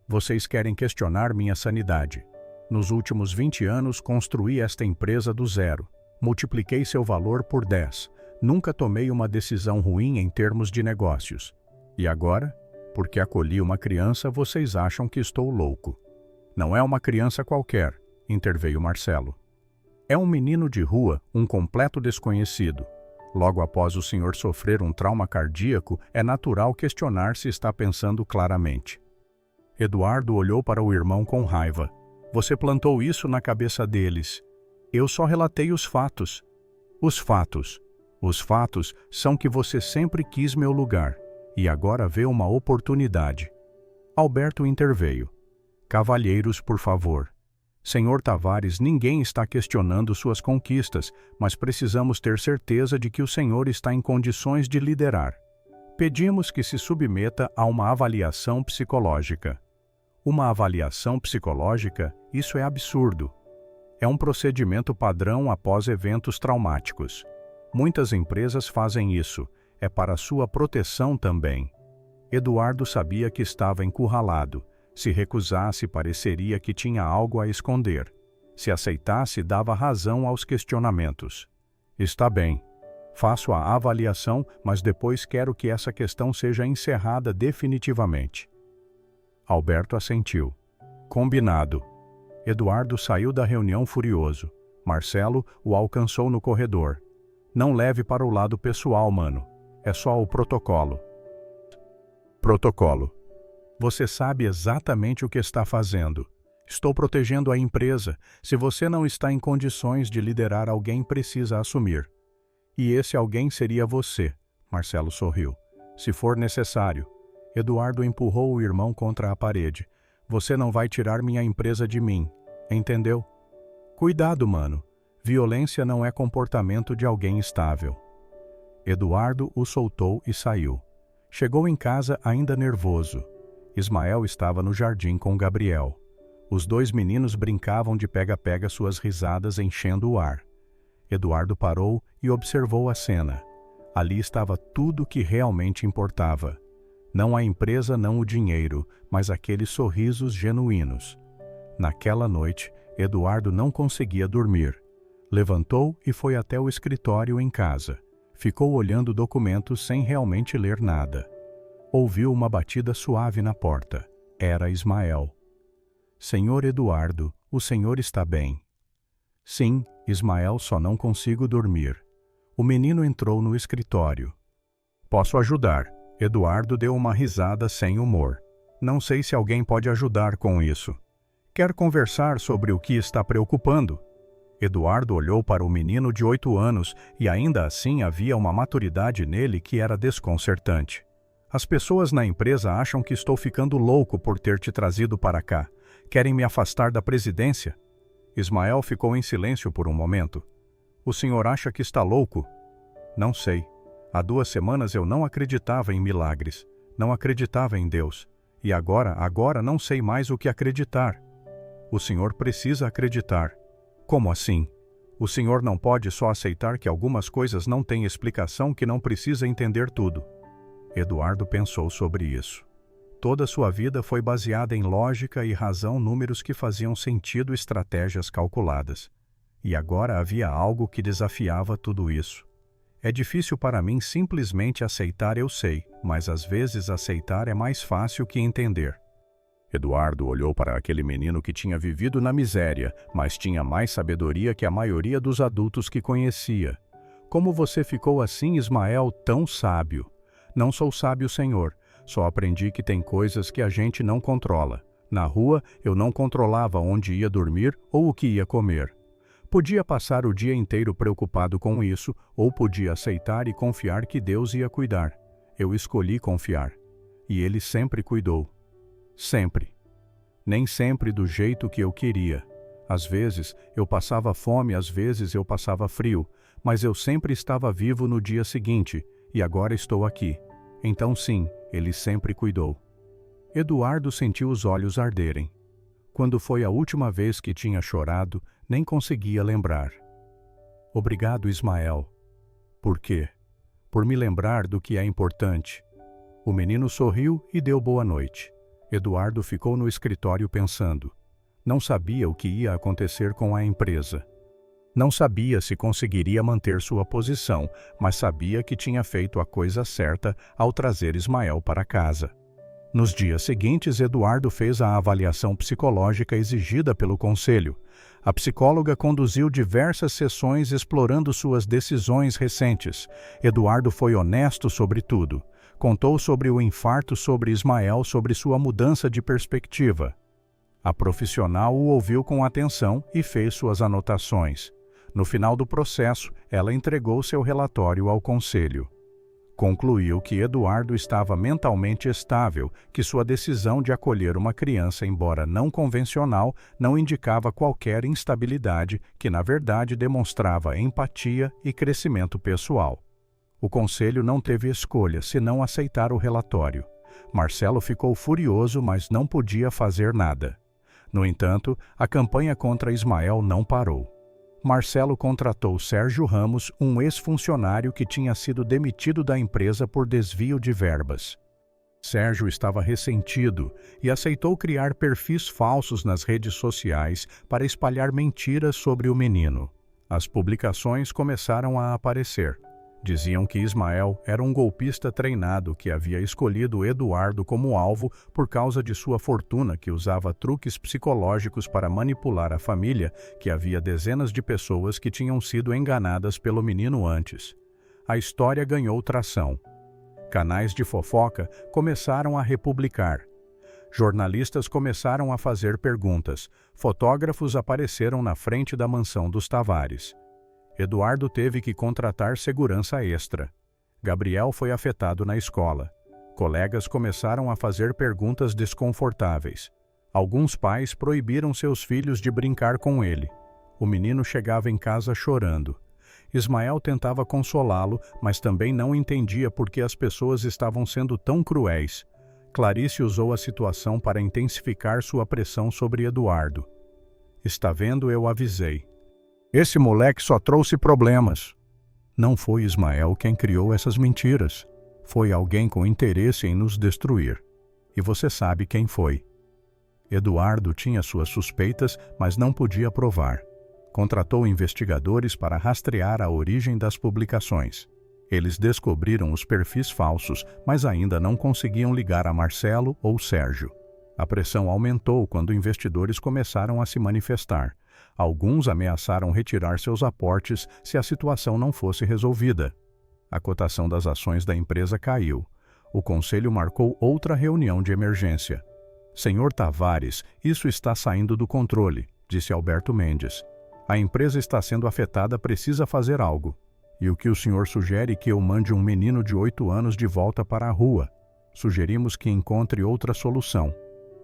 Vocês querem questionar minha sanidade. Nos últimos 20 anos construí esta empresa do zero. Multipliquei seu valor por 10. Nunca tomei uma decisão ruim em termos de negócios. E agora, porque acolhi uma criança, vocês acham que estou louco. Não é uma criança qualquer, interveio Marcelo. É um menino de rua, um completo desconhecido. Logo após o senhor sofrer um trauma cardíaco, é natural questionar se está pensando claramente. Eduardo olhou para o irmão com raiva. Você plantou isso na cabeça deles. Eu só relatei os fatos. Os fatos são que você sempre quis meu lugar, e agora vê uma oportunidade. Alberto interveio. Cavalheiros, por favor. Senhor Tavares, ninguém está questionando suas conquistas, mas precisamos ter certeza de que o senhor está em condições de liderar. Pedimos que se submeta a uma avaliação psicológica. Uma avaliação psicológica? Isso é absurdo. É um procedimento padrão após eventos traumáticos. Muitas empresas fazem isso. É para sua proteção também. Eduardo sabia que estava encurralado. Se recusasse, pareceria que tinha algo a esconder. Se aceitasse, dava razão aos questionamentos. Está bem. Faço a avaliação, mas depois quero que essa questão seja encerrada definitivamente. Alberto assentiu. Combinado. Eduardo saiu da reunião furioso. Marcelo o alcançou no corredor. Não leve para o lado pessoal, mano. É só o protocolo. Protocolo. Você sabe exatamente o que está fazendo. Estou protegendo a empresa. Se você não está em condições de liderar, alguém precisa assumir. E esse alguém seria você, Marcelo sorriu. Se for necessário. Eduardo empurrou o irmão contra a parede. Você não vai tirar minha empresa de mim. Entendeu? Cuidado, mano. Violência não é comportamento de alguém estável. Eduardo o soltou e saiu. Chegou em casa ainda nervoso. Ismael estava no jardim com Gabriel. Os dois meninos brincavam de pega-pega, suas risadas enchendo o ar. Eduardo parou e observou a cena. Ali estava tudo o que realmente importava. Não a empresa, não o dinheiro, mas aqueles sorrisos genuínos. Naquela noite, Eduardo não conseguia dormir. Levantou e foi até o escritório em casa. Ficou olhando documentos sem realmente ler nada. Ouviu uma batida suave na porta. Era Ismael. Senhor Eduardo, o senhor está bem? Sim, Ismael, só não consigo dormir. O menino entrou no escritório. Posso ajudar? Eduardo deu uma risada sem humor. Não sei se alguém pode ajudar com isso. Quer conversar sobre o que está preocupando? Eduardo olhou para o menino de 8 anos e ainda assim havia uma maturidade nele que era desconcertante. As pessoas na empresa acham que estou ficando louco por ter te trazido para cá. Querem me afastar da presidência? Ismael ficou em silêncio por um momento. O senhor acha que está louco? Não sei. Há 2 semanas eu não acreditava em milagres. Não acreditava em Deus. E agora não sei mais o que acreditar. O senhor precisa acreditar. Como assim? O senhor não pode só aceitar que algumas coisas não têm explicação, que não precisa entender tudo. Eduardo pensou sobre isso. Toda sua vida foi baseada em lógica e razão, números que faziam sentido, estratégias calculadas. E agora havia algo que desafiava tudo isso. É difícil para mim simplesmente aceitar, eu sei, mas às vezes aceitar é mais fácil que entender. Eduardo olhou para aquele menino que tinha vivido na miséria, mas tinha mais sabedoria que a maioria dos adultos que conhecia. Como você ficou assim, Ismael, tão sábio? Não sou sábio, senhor. Só aprendi que tem coisas que a gente não controla. Na rua, eu não controlava onde ia dormir ou o que ia comer. Podia passar o dia inteiro preocupado com isso, ou podia aceitar e confiar que Deus ia cuidar. Eu escolhi confiar. E Ele sempre cuidou. Sempre. Nem sempre do jeito que eu queria. Às vezes, eu passava fome, às vezes eu passava frio, mas eu sempre estava vivo no dia seguinte, e agora estou aqui. Então sim, Ele sempre cuidou. Eduardo sentiu os olhos arderem. Quando foi a última vez que tinha chorado, nem conseguia lembrar. Obrigado, Ismael. Por quê? Por me lembrar do que é importante. O menino sorriu e deu boa noite. Eduardo ficou no escritório pensando. Não sabia o que ia acontecer com a empresa. Não sabia se conseguiria manter sua posição, mas sabia que tinha feito a coisa certa ao trazer Ismael para casa. Nos dias seguintes, Eduardo fez a avaliação psicológica exigida pelo conselho. A psicóloga conduziu diversas sessões explorando suas decisões recentes. Eduardo foi honesto sobre tudo. Contou sobre o infarto, sobre Ismael, sobre sua mudança de perspectiva. A profissional o ouviu com atenção e fez suas anotações. No final do processo, ela entregou seu relatório ao conselho. Concluiu que Eduardo estava mentalmente estável, que sua decisão de acolher uma criança, embora não convencional, não indicava qualquer instabilidade, que na verdade demonstrava empatia e crescimento pessoal. O conselho não teve escolha senão aceitar o relatório. Marcelo ficou furioso, mas não podia fazer nada. No entanto, a campanha contra Ismael não parou. Marcelo contratou Sérgio Ramos, um ex-funcionário que tinha sido demitido da empresa por desvio de verbas. Sérgio estava ressentido e aceitou criar perfis falsos nas redes sociais para espalhar mentiras sobre o menino. As publicações começaram a aparecer. Diziam que Ismael era um golpista treinado que havia escolhido Eduardo como alvo por causa de sua fortuna, que usava truques psicológicos para manipular a família, que havia dezenas de pessoas que tinham sido enganadas pelo menino antes. A história ganhou tração. Canais de fofoca começaram a republicar. Jornalistas começaram a fazer perguntas. Fotógrafos apareceram na frente da mansão dos Tavares. Eduardo teve que contratar segurança extra. Gabriel foi afetado na escola. Colegas começaram a fazer perguntas desconfortáveis. Alguns pais proibiram seus filhos de brincar com ele. O menino chegava em casa chorando. Ismael tentava consolá-lo, mas também não entendia por que as pessoas estavam sendo tão cruéis. Clarice usou a situação para intensificar sua pressão sobre Eduardo. Está vendo, eu avisei. Esse moleque só trouxe problemas. Não foi Ismael quem criou essas mentiras. Foi alguém com interesse em nos destruir. E você sabe quem foi. Eduardo tinha suas suspeitas, mas não podia provar. Contratou investigadores para rastrear a origem das publicações. Eles descobriram os perfis falsos, mas ainda não conseguiam ligar a Marcelo ou Sérgio. A pressão aumentou quando investidores começaram a se manifestar. Alguns ameaçaram retirar seus aportes se a situação não fosse resolvida. A cotação das ações da empresa caiu. O conselho marcou outra reunião de emergência. Senhor Tavares, isso está saindo do controle, disse Alberto Mendes. A empresa está sendo afetada, precisa fazer algo. E o que o senhor sugere que eu mande um menino de 8 anos de volta para a rua? Sugerimos que encontre outra solução.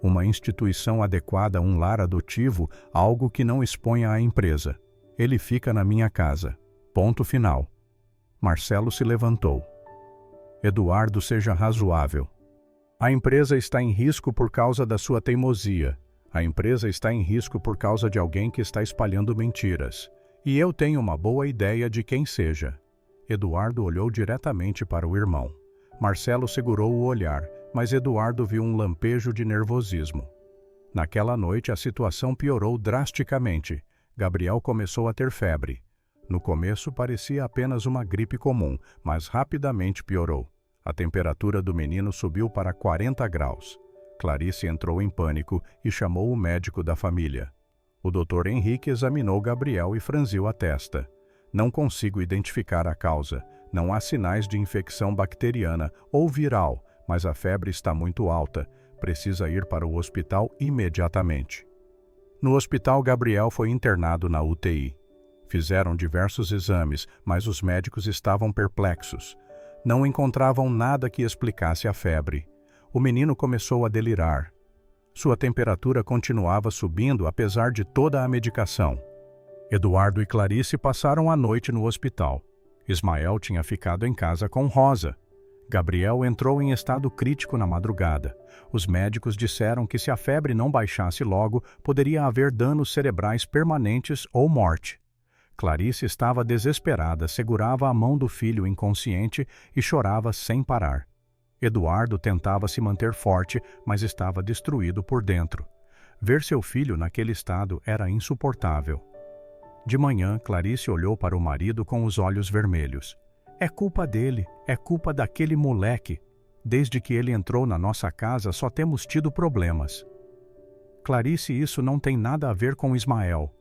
Uma instituição adequada, um lar adotivo, algo que não exponha a empresa. Ele fica na minha casa. Ponto final. Marcelo se levantou. Eduardo, seja razoável. A empresa está em risco por causa da sua teimosia. A empresa está em risco por causa de alguém que está espalhando mentiras. E eu tenho uma boa ideia de quem seja. Eduardo olhou diretamente para o irmão. Marcelo segurou o olhar, mas Eduardo viu um lampejo de nervosismo. Naquela noite a situação piorou drasticamente. Gabriel começou a ter febre. No começo parecia apenas uma gripe comum, mas rapidamente piorou. A temperatura do menino subiu para 40 graus. Clarice entrou em pânico e chamou o médico da família. O Dr. Henrique examinou Gabriel e franziu a testa. Não consigo identificar a causa. Não há sinais de infecção bacteriana ou viral, mas a febre está muito alta. Precisa ir para o hospital imediatamente. No hospital, Gabriel foi internado na UTI. Fizeram diversos exames, mas os médicos estavam perplexos. Não encontravam nada que explicasse a febre. O menino começou a delirar. Sua temperatura continuava subindo apesar de toda a medicação. Eduardo e Clarice passaram a noite no hospital. Ismael tinha ficado em casa com Rosa. Gabriel entrou em estado crítico na madrugada. Os médicos disseram que se a febre não baixasse logo, poderia haver danos cerebrais permanentes ou morte. Clarice estava desesperada, segurava a mão do filho inconsciente e chorava sem parar. Eduardo tentava se manter forte, mas estava destruído por dentro. Ver seu filho naquele estado era insuportável. De manhã, Clarice olhou para o marido com os olhos vermelhos. É culpa dele, é culpa daquele moleque. Desde que ele entrou na nossa casa, só temos tido problemas. Clarice, isso não tem nada a ver com Ismael.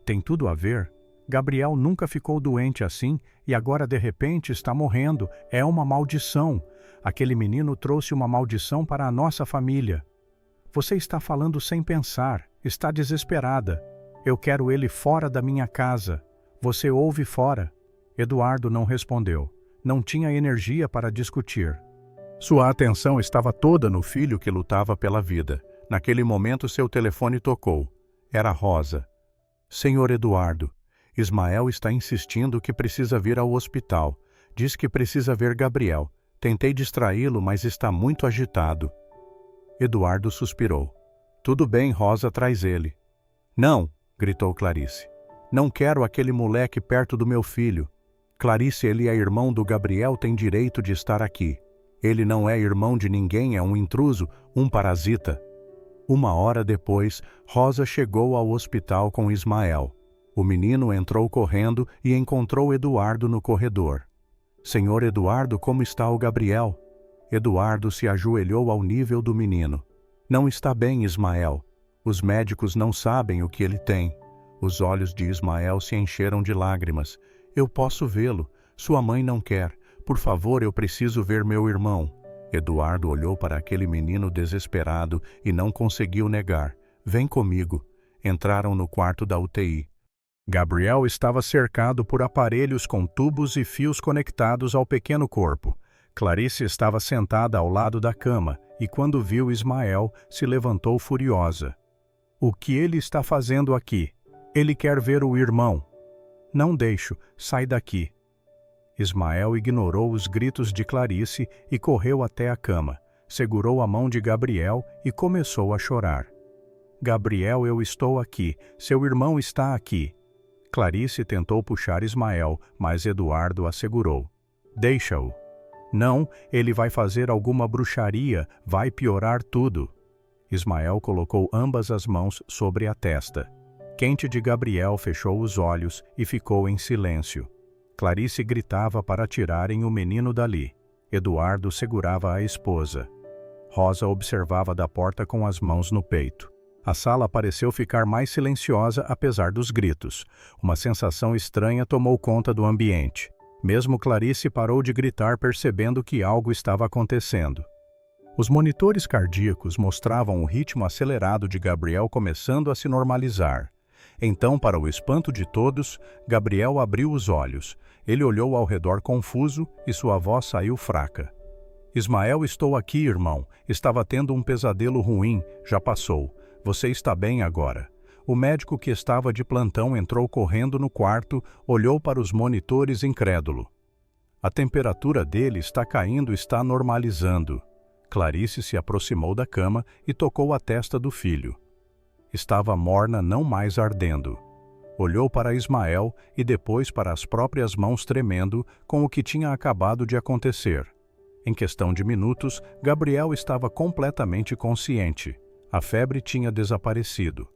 Tem tudo a ver. Gabriel nunca ficou doente assim e agora de repente está morrendo. É uma maldição. Aquele menino trouxe uma maldição para a nossa família. Você está falando sem pensar, está desesperada. Eu quero ele fora da minha casa. Você ouve fora. Eduardo não respondeu. Não tinha energia para discutir. Sua atenção estava toda no filho que lutava pela vida. Naquele momento seu telefone tocou. Era Rosa. Senhor Eduardo, Ismael está insistindo que precisa vir ao hospital. Diz que precisa ver Gabriel. Tentei distraí-lo, mas está muito agitado. Eduardo suspirou. Tudo bem, Rosa, traz ele. Não, gritou Clarice. Não quero aquele moleque perto do meu filho. Clarice, ele é irmão do Gabriel, tem direito de estar aqui. Ele não é irmão de ninguém, é um intruso, um parasita. 1 hora depois, Rosa chegou ao hospital com Ismael. O menino entrou correndo e encontrou Eduardo no corredor. Senhor Eduardo, como está o Gabriel? Eduardo se ajoelhou ao nível do menino. Não está bem, Ismael. Os médicos não sabem o que ele tem. Os olhos de Ismael se encheram de lágrimas. Eu posso vê-lo. Sua mãe não quer. Por favor, eu preciso ver meu irmão. Eduardo olhou para aquele menino desesperado e não conseguiu negar. Vem comigo. Entraram no quarto da UTI. Gabriel estava cercado por aparelhos com tubos e fios conectados ao pequeno corpo. Clarice estava sentada ao lado da cama e, quando viu Ismael, se levantou furiosa. O que ele está fazendo aqui? Ele quer ver o irmão. Não deixo, sai daqui. Ismael ignorou os gritos de Clarice e correu até a cama, segurou a mão de Gabriel e começou a chorar. Gabriel, eu estou aqui, seu irmão está aqui. Clarice tentou puxar Ismael, mas Eduardo a segurou. Deixa-o. Não, ele vai fazer alguma bruxaria, vai piorar tudo. Ismael colocou ambas as mãos sobre a testa. Quente de Gabriel fechou os olhos e ficou em silêncio. Clarice gritava para tirarem o menino dali. Eduardo segurava a esposa. Rosa observava da porta com as mãos no peito. A sala pareceu ficar mais silenciosa apesar dos gritos. Uma sensação estranha tomou conta do ambiente. Mesmo Clarice parou de gritar, percebendo que algo estava acontecendo. Os monitores cardíacos mostravam o ritmo acelerado de Gabriel começando a se normalizar. Então, para o espanto de todos, Gabriel abriu os olhos. Ele olhou ao redor confuso e sua voz saiu fraca. Ismael, estou aqui, irmão. Estava tendo um pesadelo ruim, já passou. Você está bem agora. O médico que estava de plantão entrou correndo no quarto, olhou para os monitores incrédulo. A temperatura dele está caindo, está normalizando. Clarice se aproximou da cama e tocou a testa do filho. Estava morna, não mais ardendo. Olhou para Ismael e depois para as próprias mãos tremendo com o que tinha acabado de acontecer. Em questão de minutos, Gabriel estava completamente consciente. A febre tinha desaparecido.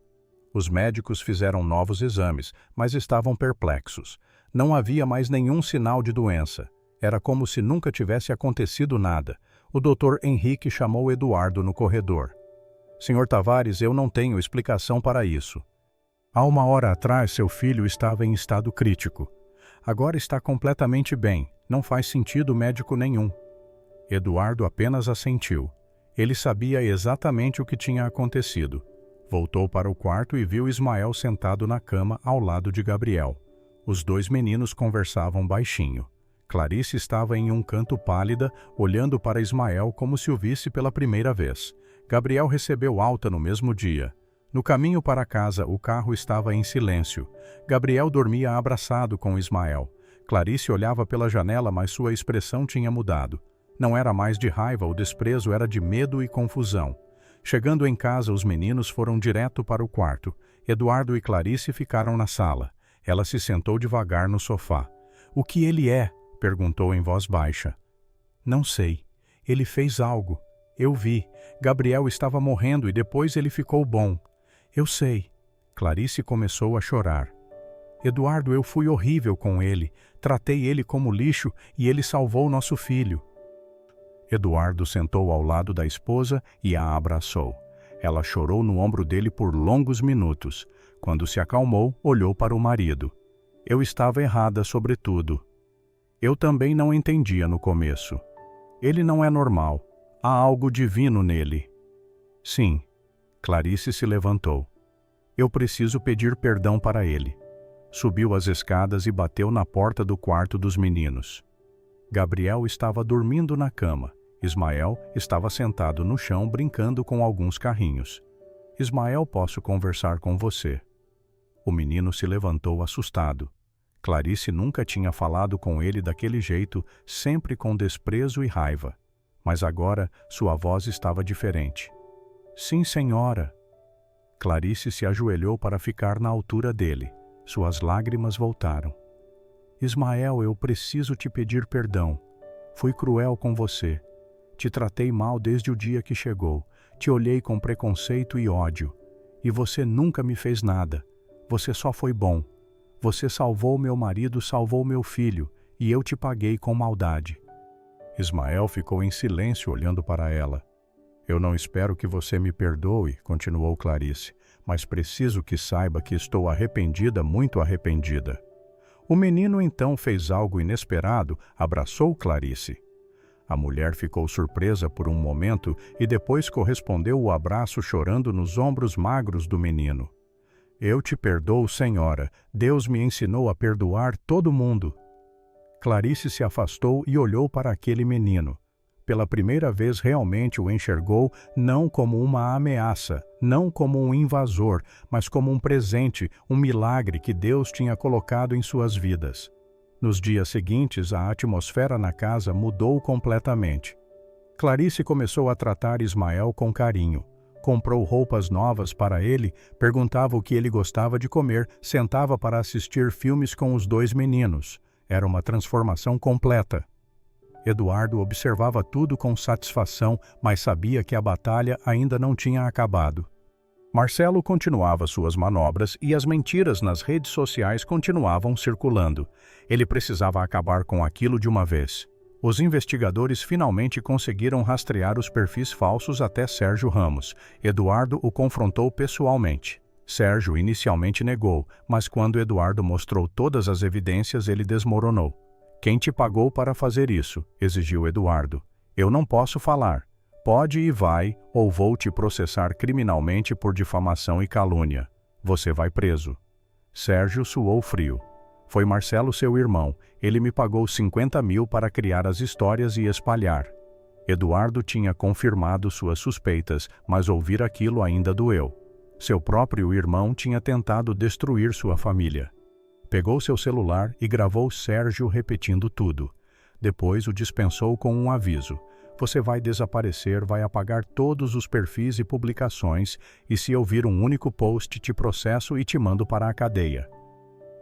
Os médicos fizeram novos exames, mas estavam perplexos. Não havia mais nenhum sinal de doença. Era como se nunca tivesse acontecido nada. O Dr. Henrique chamou Eduardo no corredor. Sr. Tavares, eu não tenho explicação para isso. Há 1 hora atrás, seu filho estava em estado crítico. Agora está completamente bem. Não faz sentido médico nenhum. Eduardo apenas assentiu. Ele sabia exatamente o que tinha acontecido. Voltou para o quarto e viu Ismael sentado na cama ao lado de Gabriel. Os 2 meninos conversavam baixinho. Clarice estava em um canto pálida, olhando para Ismael como se o visse pela primeira vez. Gabriel recebeu alta no mesmo dia. No caminho para casa, o carro estava em silêncio. Gabriel dormia abraçado com Ismael. Clarice olhava pela janela, mas sua expressão tinha mudado. Não era mais de raiva ou desprezo, era de medo e confusão. Chegando em casa, os meninos foram direto para o quarto. Eduardo e Clarice ficaram na sala. Ela se sentou devagar no sofá. "O que ele é?" perguntou em voz baixa. "Não sei. Ele fez algo. Eu vi. Gabriel estava morrendo e depois ele ficou bom. Eu sei." Clarice começou a chorar. "Eduardo, eu fui horrível com ele. Tratei ele como lixo e ele salvou nosso filho." Eduardo sentou ao lado da esposa e a abraçou. Ela chorou no ombro dele por longos minutos. Quando se acalmou, olhou para o marido. "Eu estava errada sobre tudo. Eu também não entendia no começo. Ele não é normal. Há algo divino nele." "Sim." Clarice se levantou. "Eu preciso pedir perdão para ele." Subiu as escadas e bateu na porta do quarto dos meninos. Gabriel estava dormindo na cama. Ismael estava sentado no chão brincando com alguns carrinhos. "Ismael, posso conversar com você?" O menino se levantou assustado. Clarice nunca tinha falado com ele daquele jeito, sempre com desprezo e raiva. Mas agora sua voz estava diferente. "Sim, senhora." Clarice se ajoelhou para ficar na altura dele. Suas lágrimas voltaram. "Ismael, eu preciso te pedir perdão. Fui cruel com você. Te tratei mal desde o dia que chegou. Te olhei com preconceito e ódio. E você nunca me fez nada. Você só foi bom. Você salvou meu marido, salvou meu filho, e eu te paguei com maldade." Ismael ficou em silêncio olhando para ela. "Eu não espero que você me perdoe", continuou Clarice, "mas preciso que saiba que estou arrependida, muito arrependida." O menino então fez algo inesperado, abraçou Clarice. A mulher ficou surpresa por um momento e depois correspondeu o abraço chorando nos ombros magros do menino. "Eu te perdoo, senhora. Deus me ensinou a perdoar todo mundo." Clarice se afastou e olhou para aquele menino. Pela primeira vez realmente o enxergou não como uma ameaça, não como um invasor, mas como um presente, um milagre que Deus tinha colocado em suas vidas. Nos dias seguintes, a atmosfera na casa mudou completamente. Clarice começou a tratar Ismael com carinho. Comprou roupas novas para ele, perguntava o que ele gostava de comer, sentava para assistir filmes com os 2 meninos. Era uma transformação completa. Eduardo observava tudo com satisfação, mas sabia que a batalha ainda não tinha acabado. Marcelo continuava suas manobras e as mentiras nas redes sociais continuavam circulando. Ele precisava acabar com aquilo de uma vez. Os investigadores finalmente conseguiram rastrear os perfis falsos até Sérgio Ramos. Eduardo o confrontou pessoalmente. Sérgio inicialmente negou, mas quando Eduardo mostrou todas as evidências, ele desmoronou. "Quem te pagou para fazer isso?" exigiu Eduardo. "Eu não posso falar. Pode e vai, ou vou te processar criminalmente por difamação e calúnia. Você vai preso." Sérgio suou frio. "Foi Marcelo, seu irmão. Ele me pagou 50 mil para criar as histórias e espalhar." Eduardo tinha confirmado suas suspeitas, mas ouvir aquilo ainda doeu. Seu próprio irmão tinha tentado destruir sua família. Pegou seu celular e gravou Sérgio repetindo tudo. Depois o dispensou com um aviso. Você vai desaparecer, vai apagar todos os perfis e publicações, e se eu vir um único post, te processo e te mando para a cadeia.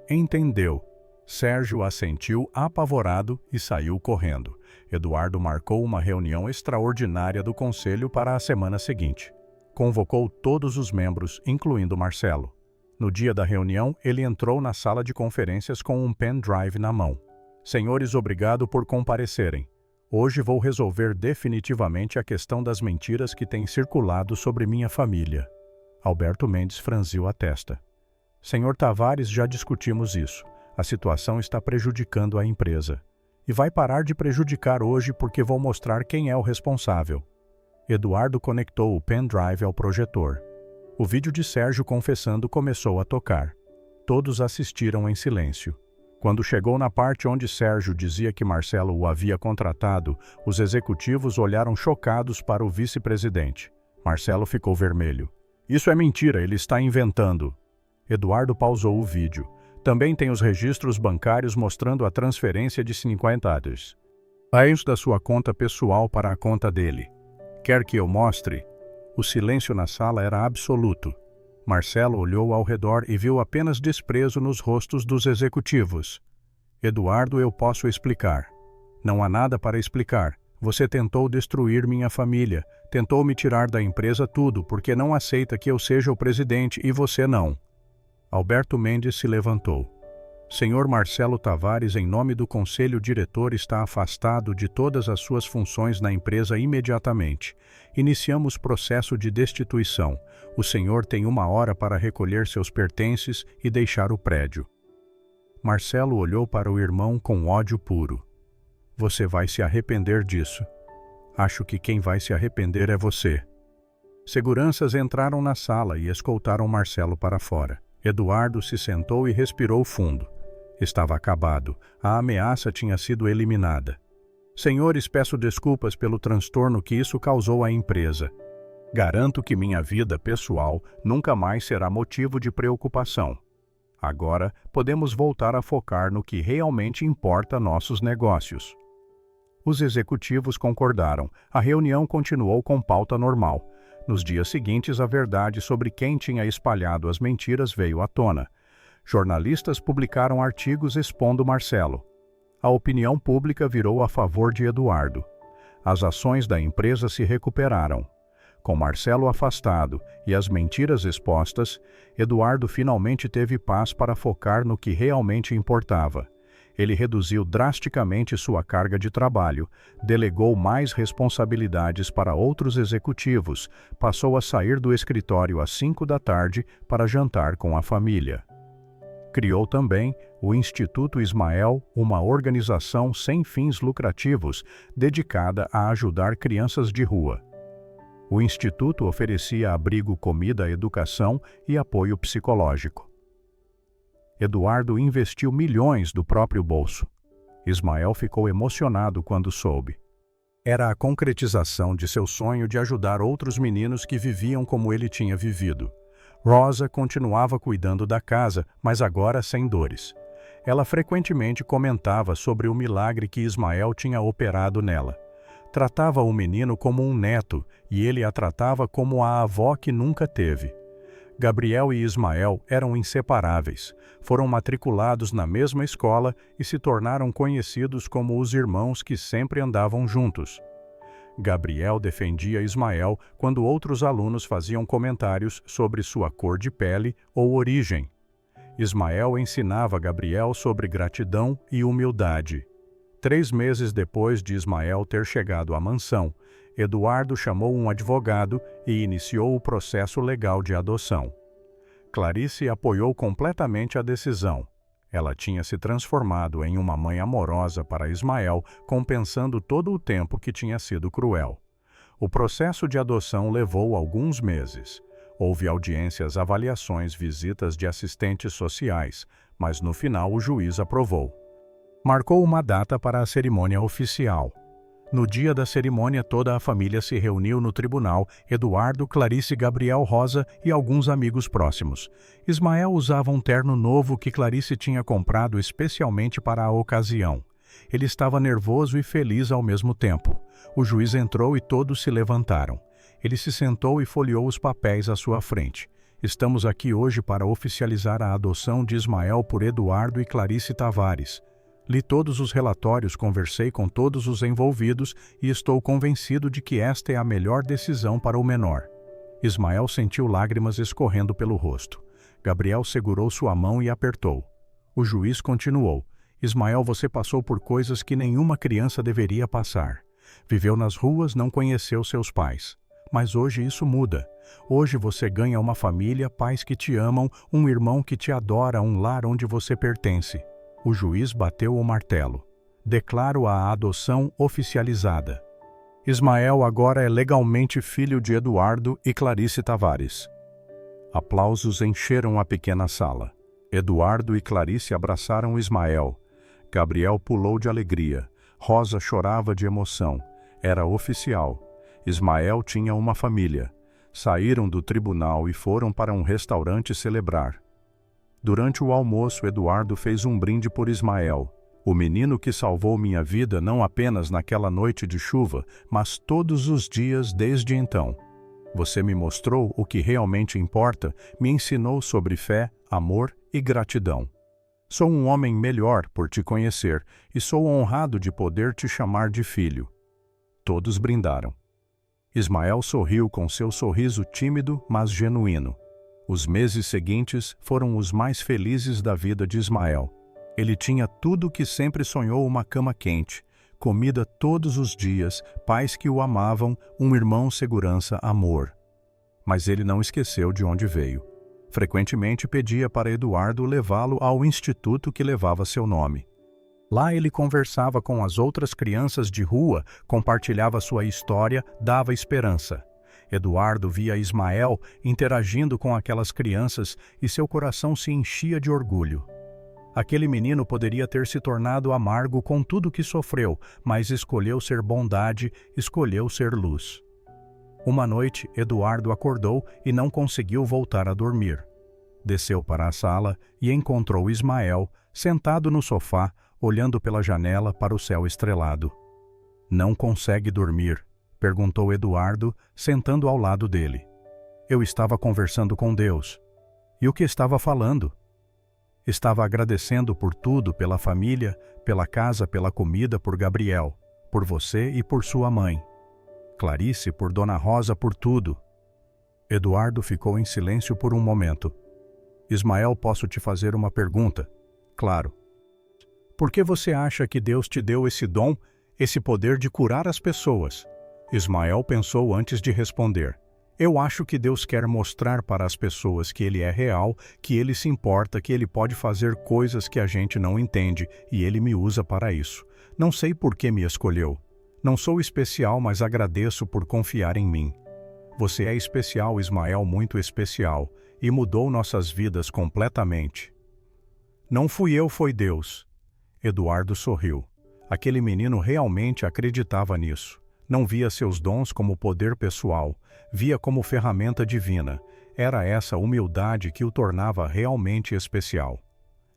Entendeu? Sérgio assentiu apavorado e saiu correndo. Eduardo marcou uma reunião extraordinária do conselho para a semana seguinte. Convocou todos os membros, incluindo Marcelo. No dia da reunião, ele entrou na sala de conferências com um pendrive na mão. Senhores, obrigado por comparecerem. Hoje vou resolver definitivamente a questão das mentiras que têm circulado sobre minha família. Alberto Mendes franziu a testa. Senhor Tavares, já discutimos isso. A situação está prejudicando a empresa. E vai parar de prejudicar hoje porque vou mostrar quem é o responsável. Eduardo conectou o pendrive ao projetor. O vídeo de Sérgio confessando começou a tocar. Todos assistiram em silêncio. Quando chegou na parte onde Sérgio dizia que Marcelo o havia contratado, os executivos olharam chocados para o vice-presidente. Marcelo ficou vermelho. Isso é mentira, ele está inventando. Eduardo pausou o vídeo. Também tem os registros bancários mostrando a transferência de 50 anos da sua conta pessoal para a conta dele. Quer que eu mostre? O silêncio na sala era absoluto. Marcelo olhou ao redor e viu apenas desprezo nos rostos dos executivos. Eduardo, eu posso explicar. Não há nada para explicar. Você tentou destruir minha família, tentou me tirar da empresa tudo porque não aceita que eu seja o presidente e você não. Alberto Mendes se levantou. Senhor Marcelo Tavares, em nome do Conselho Diretor, está afastado de todas as suas funções na empresa imediatamente. Iniciamos processo de destituição. O senhor tem 1 hora para recolher seus pertences e deixar o prédio. Marcelo olhou para o irmão com ódio puro. Você vai se arrepender disso. Acho que quem vai se arrepender é você. Seguranças entraram na sala e escoltaram Marcelo para fora. Eduardo se sentou e respirou fundo. Estava acabado. A ameaça tinha sido eliminada. Senhores, peço desculpas pelo transtorno que isso causou à empresa. Garanto que minha vida pessoal nunca mais será motivo de preocupação. Agora, podemos voltar a focar no que realmente importa nossos negócios. Os executivos concordaram. A reunião continuou com pauta normal. Nos dias seguintes, a verdade sobre quem tinha espalhado as mentiras veio à tona. Jornalistas publicaram artigos expondo Marcelo. A opinião pública virou a favor de Eduardo. As ações da empresa se recuperaram. Com Marcelo afastado e as mentiras expostas, Eduardo finalmente teve paz para focar no que realmente importava. Ele reduziu drasticamente sua carga de trabalho, delegou mais responsabilidades para outros executivos, passou a sair do escritório às 5 da tarde para jantar com a família. Criou também o Instituto Ismael, uma organização sem fins lucrativos dedicada a ajudar crianças de rua. O Instituto oferecia abrigo, comida, educação e apoio psicológico. Eduardo investiu milhões do próprio bolso. Ismael ficou emocionado quando soube. Era a concretização de seu sonho de ajudar outros meninos que viviam como ele tinha vivido. Rosa continuava cuidando da casa, mas agora sem dores. Ela frequentemente comentava sobre o milagre que Ismael tinha operado nela. Tratava o menino como um neto e ele a tratava como a avó que nunca teve. Gabriel e Ismael eram inseparáveis. Foram matriculados na mesma escola e se tornaram conhecidos como os irmãos que sempre andavam juntos. Gabriel defendia Ismael quando outros alunos faziam comentários sobre sua cor de pele ou origem. Ismael ensinava Gabriel sobre gratidão e humildade. 3 meses depois de Ismael ter chegado à mansão, Eduardo chamou um advogado e iniciou o processo legal de adoção. Clarice apoiou completamente a decisão. Ela tinha se transformado em uma mãe amorosa para Ismael, compensando todo o tempo que tinha sido cruel. O processo de adoção levou alguns meses. Houve audiências, avaliações, visitas de assistentes sociais, mas no final o juiz aprovou. Marcou uma data para a cerimônia oficial. No dia da cerimônia, toda a família se reuniu no tribunal: Eduardo, Clarice, Gabriel, Rosa e alguns amigos próximos. Ismael usava um terno novo que Clarice tinha comprado especialmente para a ocasião. Ele estava nervoso e feliz ao mesmo tempo. O juiz entrou e todos se levantaram. Ele se sentou e folheou os papéis à sua frente. Estamos aqui hoje para oficializar a adoção de Ismael por Eduardo e Clarice Tavares. Li todos os relatórios, conversei com todos os envolvidos e estou convencido de que esta é a melhor decisão para o menor. Ismael sentiu lágrimas escorrendo pelo rosto. Gabriel segurou sua mão e apertou. O juiz continuou. Ismael, você passou por coisas que nenhuma criança deveria passar. Viveu nas ruas, não conheceu seus pais. Mas hoje isso muda. Hoje você ganha uma família, pais que te amam, um irmão que te adora, um lar onde você pertence. O juiz bateu o martelo. Declaro a adoção oficializada. Ismael agora é legalmente filho de Eduardo e Clarice Tavares. Aplausos encheram a pequena sala. Eduardo e Clarice abraçaram Ismael. Gabriel pulou de alegria. Rosa chorava de emoção. Era oficial. Ismael tinha uma família. Saíram do tribunal e foram para um restaurante celebrar. Durante o almoço, Eduardo fez um brinde por Ismael, o menino que salvou minha vida não apenas naquela noite de chuva, mas todos os dias desde então. Você me mostrou o que realmente importa, me ensinou sobre fé, amor e gratidão. Sou um homem melhor por te conhecer e sou honrado de poder te chamar de filho. Todos brindaram. Ismael sorriu com seu sorriso tímido, mas genuíno. Os meses seguintes foram os mais felizes da vida de Ismael. Ele tinha tudo o que sempre sonhou: uma cama quente, comida todos os dias, pais que o amavam, um irmão, segurança, amor. Mas ele não esqueceu de onde veio. Frequentemente pedia para Eduardo levá-lo ao instituto que levava seu nome. Lá ele conversava com as outras crianças de rua, compartilhava sua história, dava esperança. Eduardo via Ismael interagindo com aquelas crianças e seu coração se enchia de orgulho. Aquele menino poderia ter se tornado amargo com tudo que sofreu, mas escolheu ser bondade, escolheu ser luz. Uma noite, Eduardo acordou e não conseguiu voltar a dormir. Desceu para a sala e encontrou Ismael sentado no sofá, olhando pela janela para o céu estrelado. Não consegue dormir? Perguntou Eduardo, sentando ao lado dele. Eu estava conversando com Deus. E o que estava falando? Estava agradecendo por tudo, pela família, pela casa, pela comida, por Gabriel, por você e por sua mãe. Clarice, por Dona Rosa, por tudo. Eduardo ficou em silêncio por um momento. Ismael, posso te fazer uma pergunta? Claro. Por que você acha que Deus te deu esse dom, esse poder de curar as pessoas? Ismael pensou antes de responder. Eu acho que Deus quer mostrar para as pessoas que Ele é real, que Ele se importa, que Ele pode fazer coisas que a gente não entende, e Ele me usa para isso. Não sei por que me escolheu. Não sou especial, mas agradeço por confiar em mim. Você é especial, Ismael, muito especial, e mudou nossas vidas completamente. Não fui eu, foi Deus. Eduardo sorriu. Aquele menino realmente acreditava nisso. Não via seus dons como poder pessoal, via como ferramenta divina. Era essa humildade que o tornava realmente especial.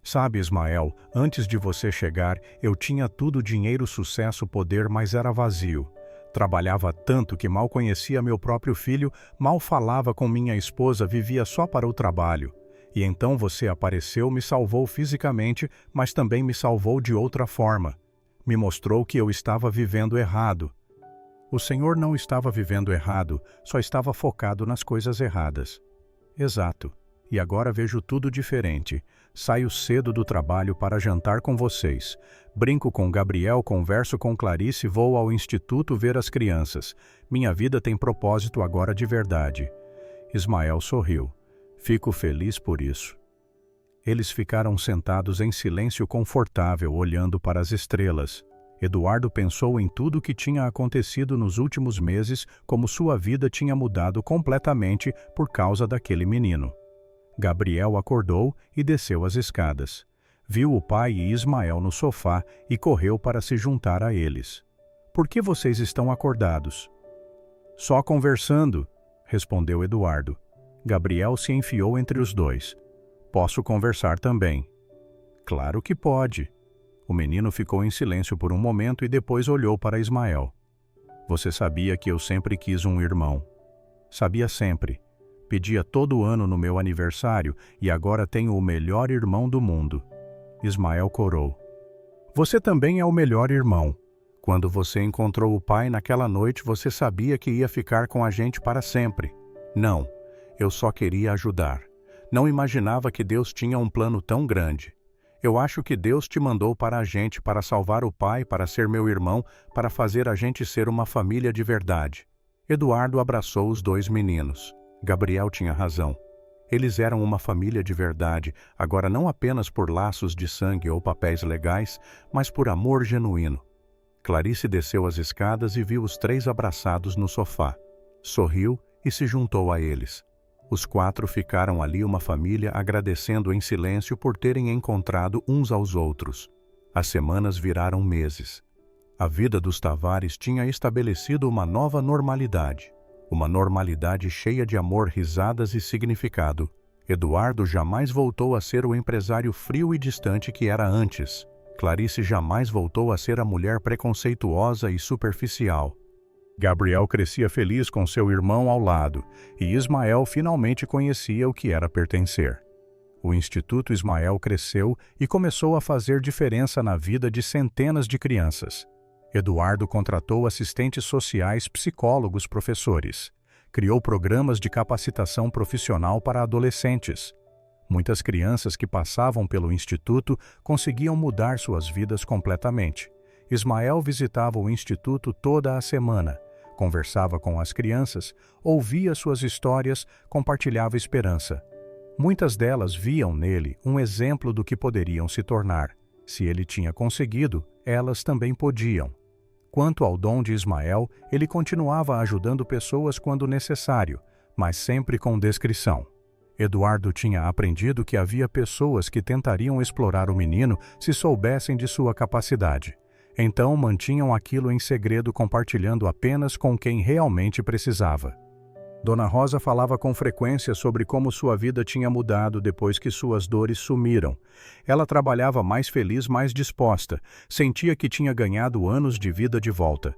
Sabe, Ismael, antes de você chegar, eu tinha tudo: dinheiro, sucesso, poder, mas era vazio. Trabalhava tanto que mal conhecia meu próprio filho, mal falava com minha esposa, vivia só para o trabalho. E então você apareceu, me salvou fisicamente, mas também me salvou de outra forma. Me mostrou que eu estava vivendo errado. O Senhor não estava vivendo errado, só estava focado nas coisas erradas. Exato. E agora vejo tudo diferente. Saio cedo do trabalho para jantar com vocês. Brinco com Gabriel, converso com Clarice, vou ao instituto ver as crianças. Minha vida tem propósito agora de verdade. Ismael sorriu. Fico feliz por isso. Eles ficaram sentados em silêncio confortável, olhando para as estrelas. Eduardo pensou em tudo o que tinha acontecido nos últimos meses, como sua vida tinha mudado completamente por causa daquele menino. Gabriel acordou e desceu as escadas. Viu o pai e Ismael no sofá e correu para se juntar a eles. Por que vocês estão acordados? Só conversando, respondeu Eduardo. Gabriel se enfiou entre os dois. Posso conversar também. Claro que pode. O menino ficou em silêncio por um momento e depois olhou para Ismael. Você sabia que eu sempre quis um irmão. Sabia sempre. Pedia todo ano no meu aniversário e agora tenho o melhor irmão do mundo. Ismael corou. Você também é o melhor irmão. Quando você encontrou o pai naquela noite, você sabia que ia ficar com a gente para sempre. Não, eu só queria ajudar. Não imaginava que Deus tinha um plano tão grande. Eu acho que Deus te mandou para a gente, para salvar o pai, para ser meu irmão, para fazer a gente ser uma família de verdade. Eduardo abraçou os dois meninos. Gabriel tinha razão. Eles eram uma família de verdade, agora não apenas por laços de sangue ou papéis legais, mas por amor genuíno. Clarice desceu as escadas e viu os três abraçados no sofá. Sorriu e se juntou a eles. Os quatro ficaram ali uma família agradecendo em silêncio por terem encontrado uns aos outros. As semanas viraram meses. A vida dos Tavares tinha estabelecido uma nova normalidade. Uma normalidade cheia de amor, risadas e significado. Eduardo jamais voltou a ser o empresário frio e distante que era antes. Clarice jamais voltou a ser a mulher preconceituosa e superficial. Gabriel crescia feliz com seu irmão ao lado, e Ismael finalmente conhecia o que era pertencer. O Instituto Ismael cresceu e começou a fazer diferença na vida de centenas de crianças. Eduardo contratou assistentes sociais, psicólogos, professores. Criou programas de capacitação profissional para adolescentes. Muitas crianças que passavam pelo Instituto conseguiam mudar suas vidas completamente. Ismael visitava o Instituto toda a semana. Conversava com as crianças, ouvia suas histórias, compartilhava esperança. Muitas delas viam nele um exemplo do que poderiam se tornar. Se ele tinha conseguido, elas também podiam. Quanto ao dom de Ismael, ele continuava ajudando pessoas quando necessário, mas sempre com discrição. Eduardo tinha aprendido que havia pessoas que tentariam explorar o menino se soubessem de sua capacidade. Então mantinham aquilo em segredo, compartilhando apenas com quem realmente precisava. Dona Rosa falava com frequência sobre como sua vida tinha mudado depois que suas dores sumiram. Ela trabalhava mais feliz, mais disposta, sentia que tinha ganhado anos de vida de volta.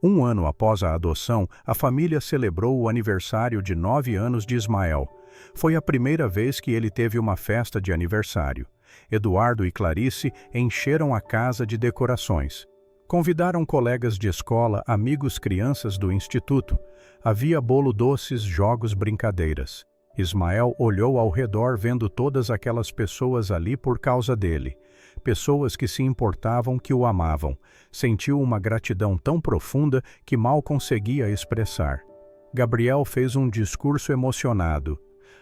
Um ano após a adoção, a família celebrou o aniversário de 9 anos de Ismael. Foi a primeira vez que ele teve uma festa de aniversário. Eduardo e Clarice encheram a casa de decorações. Convidaram colegas de escola, amigos, crianças do instituto. Havia bolo, doces, jogos, brincadeiras. Ismael olhou ao redor vendo todas aquelas pessoas ali por causa dele. Pessoas que se importavam, que o amavam. Sentiu uma gratidão tão profunda que mal conseguia expressar. Gabriel fez um discurso emocionado.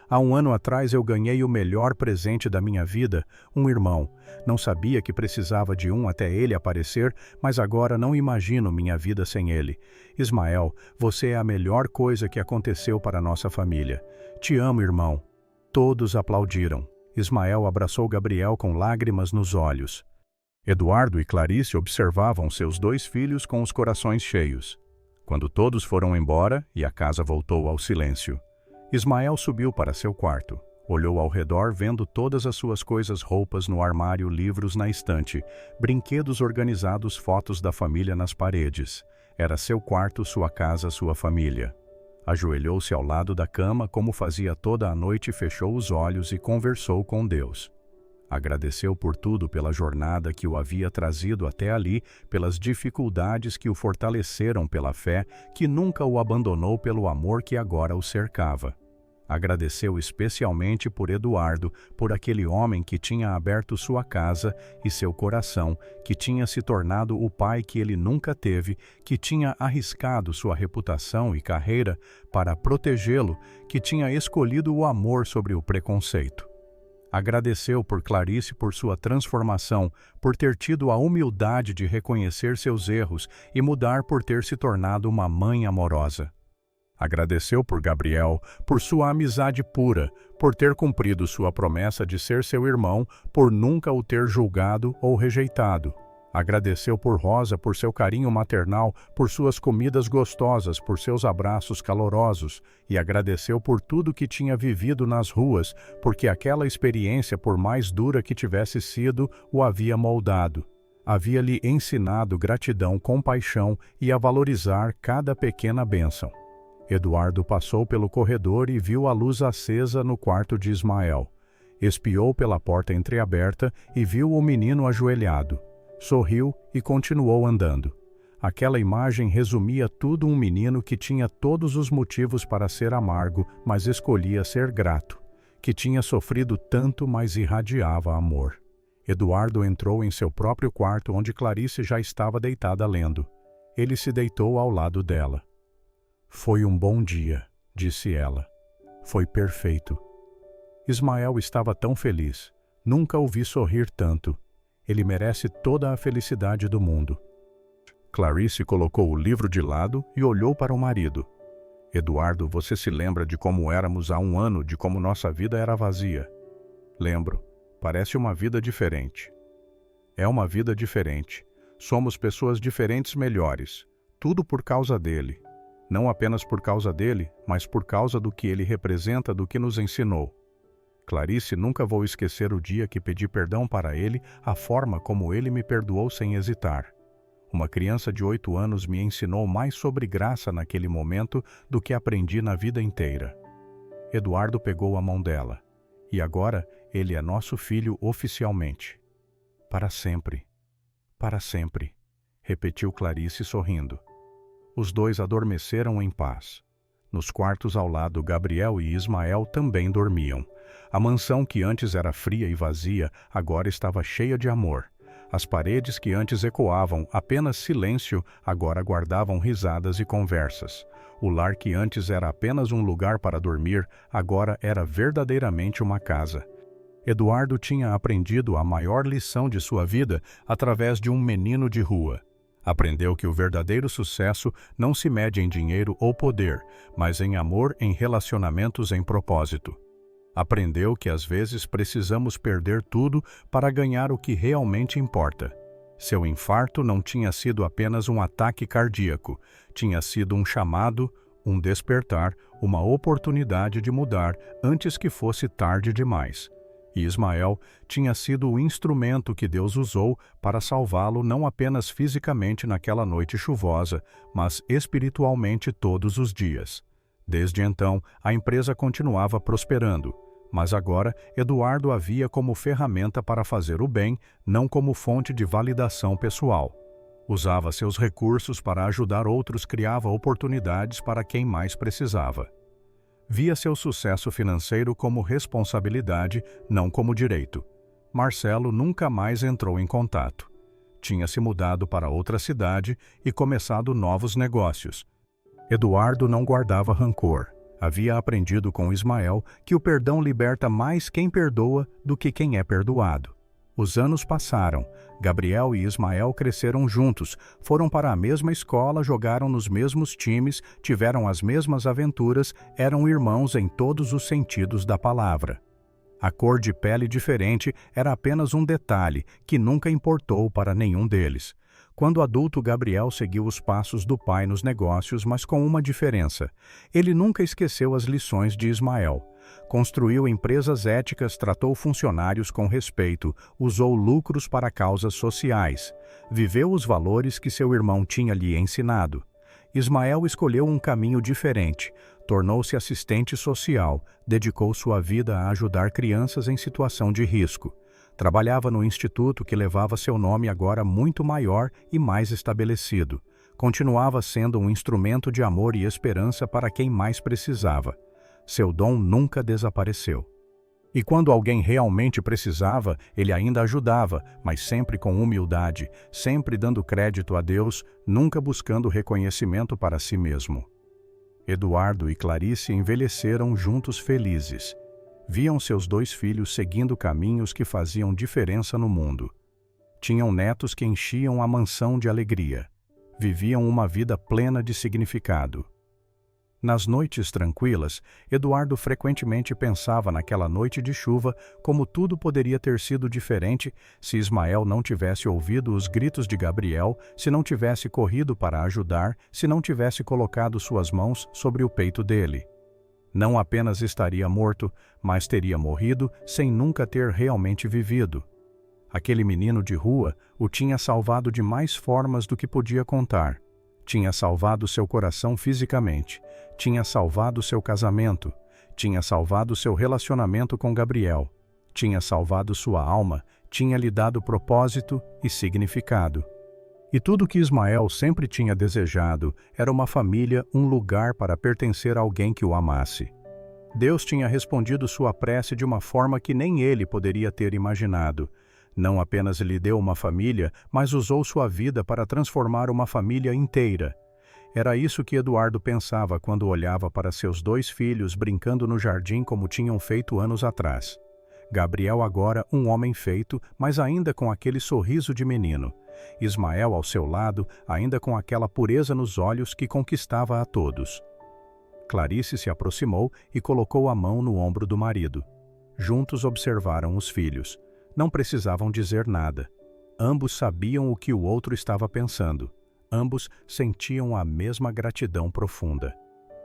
Há um ano atrás eu ganhei o melhor presente da minha vida, um irmão. Não sabia que precisava de um até ele aparecer, mas agora não imagino minha vida sem ele. Ismael, você é a melhor coisa que aconteceu para nossa família. Te amo, irmão. Todos aplaudiram. Ismael abraçou Gabriel com lágrimas nos olhos. Eduardo e Clarice observavam seus dois filhos com os corações cheios. Quando todos foram embora e a casa voltou ao silêncio, Ismael subiu para seu quarto. Olhou ao redor vendo todas as suas coisas, roupas no armário, livros na estante, brinquedos organizados, fotos da família nas paredes. Era seu quarto, sua casa, sua família. Ajoelhou-se ao lado da cama, como fazia toda a noite, fechou os olhos e conversou com Deus. Agradeceu por tudo, pela jornada que o havia trazido até ali, pelas dificuldades que o fortaleceram, pela fé que nunca o abandonou, pelo amor que agora o cercava. Agradeceu especialmente por Eduardo, por aquele homem que tinha aberto sua casa e seu coração, que tinha se tornado o pai que ele nunca teve, que tinha arriscado sua reputação e carreira para protegê-lo, que tinha escolhido o amor sobre o preconceito. Agradeceu por Clarice, por sua transformação, por ter tido a humildade de reconhecer seus erros e mudar, por ter se tornado uma mãe amorosa. Agradeceu por Gabriel, por sua amizade pura, por ter cumprido sua promessa de ser seu irmão, por nunca o ter julgado ou rejeitado. Agradeceu por Rosa, por seu carinho maternal, por suas comidas gostosas, por seus abraços calorosos, e agradeceu por tudo que tinha vivido nas ruas, porque aquela experiência, por mais dura que tivesse sido, o havia moldado. Havia-lhe ensinado gratidão, compaixão e a valorizar cada pequena bênção. Eduardo passou pelo corredor e viu a luz acesa no quarto de Ismael. Espiou pela porta entreaberta e viu o menino ajoelhado. Sorriu e continuou andando. Aquela imagem resumia tudo: um menino que tinha todos os motivos para ser amargo, mas escolhia ser grato, que tinha sofrido tanto, mas irradiava amor. Eduardo entrou em seu próprio quarto, onde Clarice já estava deitada lendo. Ele se deitou ao lado dela. "Foi um bom dia", disse ela. "Foi perfeito." Ismael estava tão feliz. Nunca o vi sorrir tanto. Ele merece toda a felicidade do mundo. Clarice colocou o livro de lado e olhou para o marido. "Eduardo, você se lembra de como éramos há um ano, de como nossa vida era vazia?" "Lembro. Parece uma vida diferente." "É uma vida diferente. Somos pessoas diferentes, melhores. Tudo por causa dele. Não apenas por causa dele, mas por causa do que ele representa, do que nos ensinou. Clarice, nunca vou esquecer o dia que pedi perdão para ele, a forma como ele me perdoou sem hesitar. Uma criança de 8 anos me ensinou mais sobre graça naquele momento do que aprendi na vida inteira." Eduardo pegou a mão dela. "E agora ele é nosso filho oficialmente." "Para sempre. Para sempre", repetiu Clarice sorrindo. Os dois adormeceram em paz. Nos quartos ao lado, Gabriel e Ismael também dormiam. A mansão, que antes era fria e vazia, agora estava cheia de amor. As paredes, que antes ecoavam apenas silêncio, agora guardavam risadas e conversas. O lar, que antes era apenas um lugar para dormir, agora era verdadeiramente uma casa. Eduardo tinha aprendido a maior lição de sua vida através de um menino de rua. Aprendeu que o verdadeiro sucesso não se mede em dinheiro ou poder, mas em amor, em relacionamentos, em propósito. Aprendeu que às vezes precisamos perder tudo para ganhar o que realmente importa. Seu infarto não tinha sido apenas um ataque cardíaco, tinha sido um chamado, um despertar, uma oportunidade de mudar antes que fosse tarde demais. E Ismael tinha sido o instrumento que Deus usou para salvá-lo, não apenas fisicamente naquela noite chuvosa, mas espiritualmente todos os dias. Desde então, a empresa continuava prosperando, mas agora Eduardo a via como ferramenta para fazer o bem, não como fonte de validação pessoal. Usava seus recursos para ajudar outros, criava oportunidades para quem mais precisava. Via seu sucesso financeiro como responsabilidade, não como direito. Marcelo nunca mais entrou em contato. Tinha se mudado para outra cidade e começado novos negócios. Eduardo não guardava rancor. Havia aprendido com Ismael que o perdão liberta mais quem perdoa do que quem é perdoado. Os anos passaram. Gabriel e Ismael cresceram juntos, foram para a mesma escola, jogaram nos mesmos times, tiveram as mesmas aventuras, eram irmãos em todos os sentidos da palavra. A cor de pele diferente era apenas um detalhe que nunca importou para nenhum deles. Quando adulto, Gabriel seguiu os passos do pai nos negócios, mas com uma diferença. Ele nunca esqueceu as lições de Ismael. Construiu empresas éticas, tratou funcionários com respeito, usou lucros para causas sociais. Viveu os valores que seu irmão tinha lhe ensinado. Ismael escolheu um caminho diferente. Tornou-se assistente social, dedicou sua vida a ajudar crianças em situação de risco. Trabalhava no instituto que levava seu nome, agora muito maior e mais estabelecido. Continuava sendo um instrumento de amor e esperança para quem mais precisava. Seu dom nunca desapareceu. E quando alguém realmente precisava, ele ainda ajudava, mas sempre com humildade, sempre dando crédito a Deus, nunca buscando reconhecimento para si mesmo. Eduardo e Clarice envelheceram juntos felizes. Viam seus 2 filhos seguindo caminhos que faziam diferença no mundo. Tinham netos que enchiam a mansão de alegria. Viviam uma vida plena de significado. Nas noites tranquilas, Eduardo frequentemente pensava naquela noite de chuva como tudo poderia ter sido diferente se Ismael não tivesse ouvido os gritos de Gabriel, se não tivesse corrido para ajudar, se não tivesse colocado suas mãos sobre o peito dele. Não apenas estaria morto, mas teria morrido sem nunca ter realmente vivido. Aquele menino de rua o tinha salvado de mais formas do que podia contar. Tinha salvado seu coração fisicamente, tinha salvado seu casamento, tinha salvado seu relacionamento com Gabriel, tinha salvado sua alma, tinha lhe dado propósito e significado. E tudo que Ismael sempre tinha desejado era uma família, um lugar para pertencer a alguém que o amasse. Deus tinha respondido sua prece de uma forma que nem ele poderia ter imaginado. Não apenas lhe deu uma família, mas usou sua vida para transformar uma família inteira. Era isso que Eduardo pensava quando olhava para seus 2 filhos brincando no jardim como tinham feito anos atrás. Gabriel agora um homem feito, mas ainda com aquele sorriso de menino. Ismael ao seu lado, ainda com aquela pureza nos olhos que conquistava a todos. Clarice se aproximou e colocou a mão no ombro do marido. Juntos observaram os filhos. Não precisavam dizer nada. Ambos sabiam o que o outro estava pensando. Ambos sentiam a mesma gratidão profunda.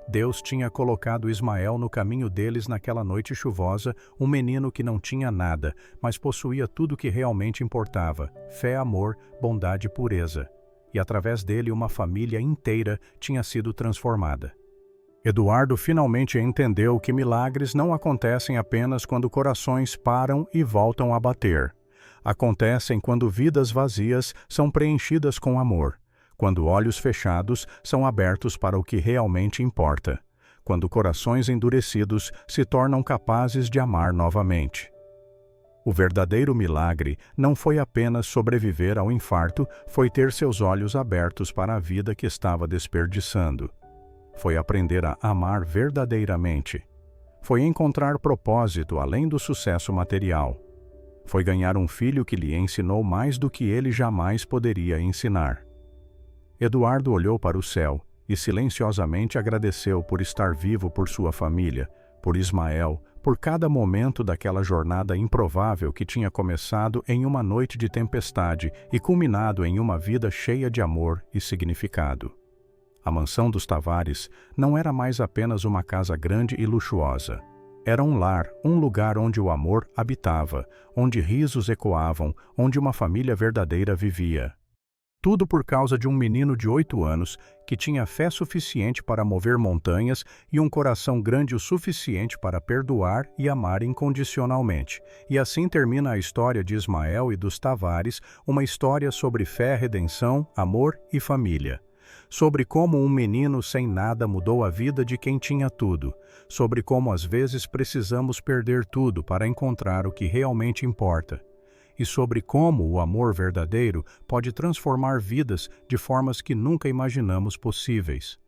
Deus tinha colocado Ismael no caminho deles naquela noite chuvosa, um menino que não tinha nada, mas possuía tudo que realmente importava: fé, amor, bondade e pureza. E através dele uma família inteira tinha sido transformada. Eduardo finalmente entendeu que milagres não acontecem apenas quando corações param e voltam a bater. Acontecem quando vidas vazias são preenchidas com amor, quando olhos fechados são abertos para o que realmente importa, quando corações endurecidos se tornam capazes de amar novamente. O verdadeiro milagre não foi apenas sobreviver ao infarto, foi ter seus olhos abertos para a vida que estava desperdiçando. Foi aprender a amar verdadeiramente. Foi encontrar propósito além do sucesso material. Foi ganhar um filho que lhe ensinou mais do que ele jamais poderia ensinar. Eduardo olhou para o céu e silenciosamente agradeceu por estar vivo, por sua família, por Ismael, por cada momento daquela jornada improvável que tinha começado em uma noite de tempestade e culminado em uma vida cheia de amor e significado. A mansão dos Tavares não era mais apenas uma casa grande e luxuosa. Era um lar, um lugar onde o amor habitava, onde risos ecoavam, onde uma família verdadeira vivia. Tudo por causa de um menino de 8 anos que tinha fé suficiente para mover montanhas e um coração grande o suficiente para perdoar e amar incondicionalmente. E assim termina a história de Ismael e dos Tavares, uma história sobre fé, redenção, amor e família. Sobre como um menino sem nada mudou a vida de quem tinha tudo, sobre como às vezes precisamos perder tudo para encontrar o que realmente importa, e sobre como o amor verdadeiro pode transformar vidas de formas que nunca imaginamos possíveis.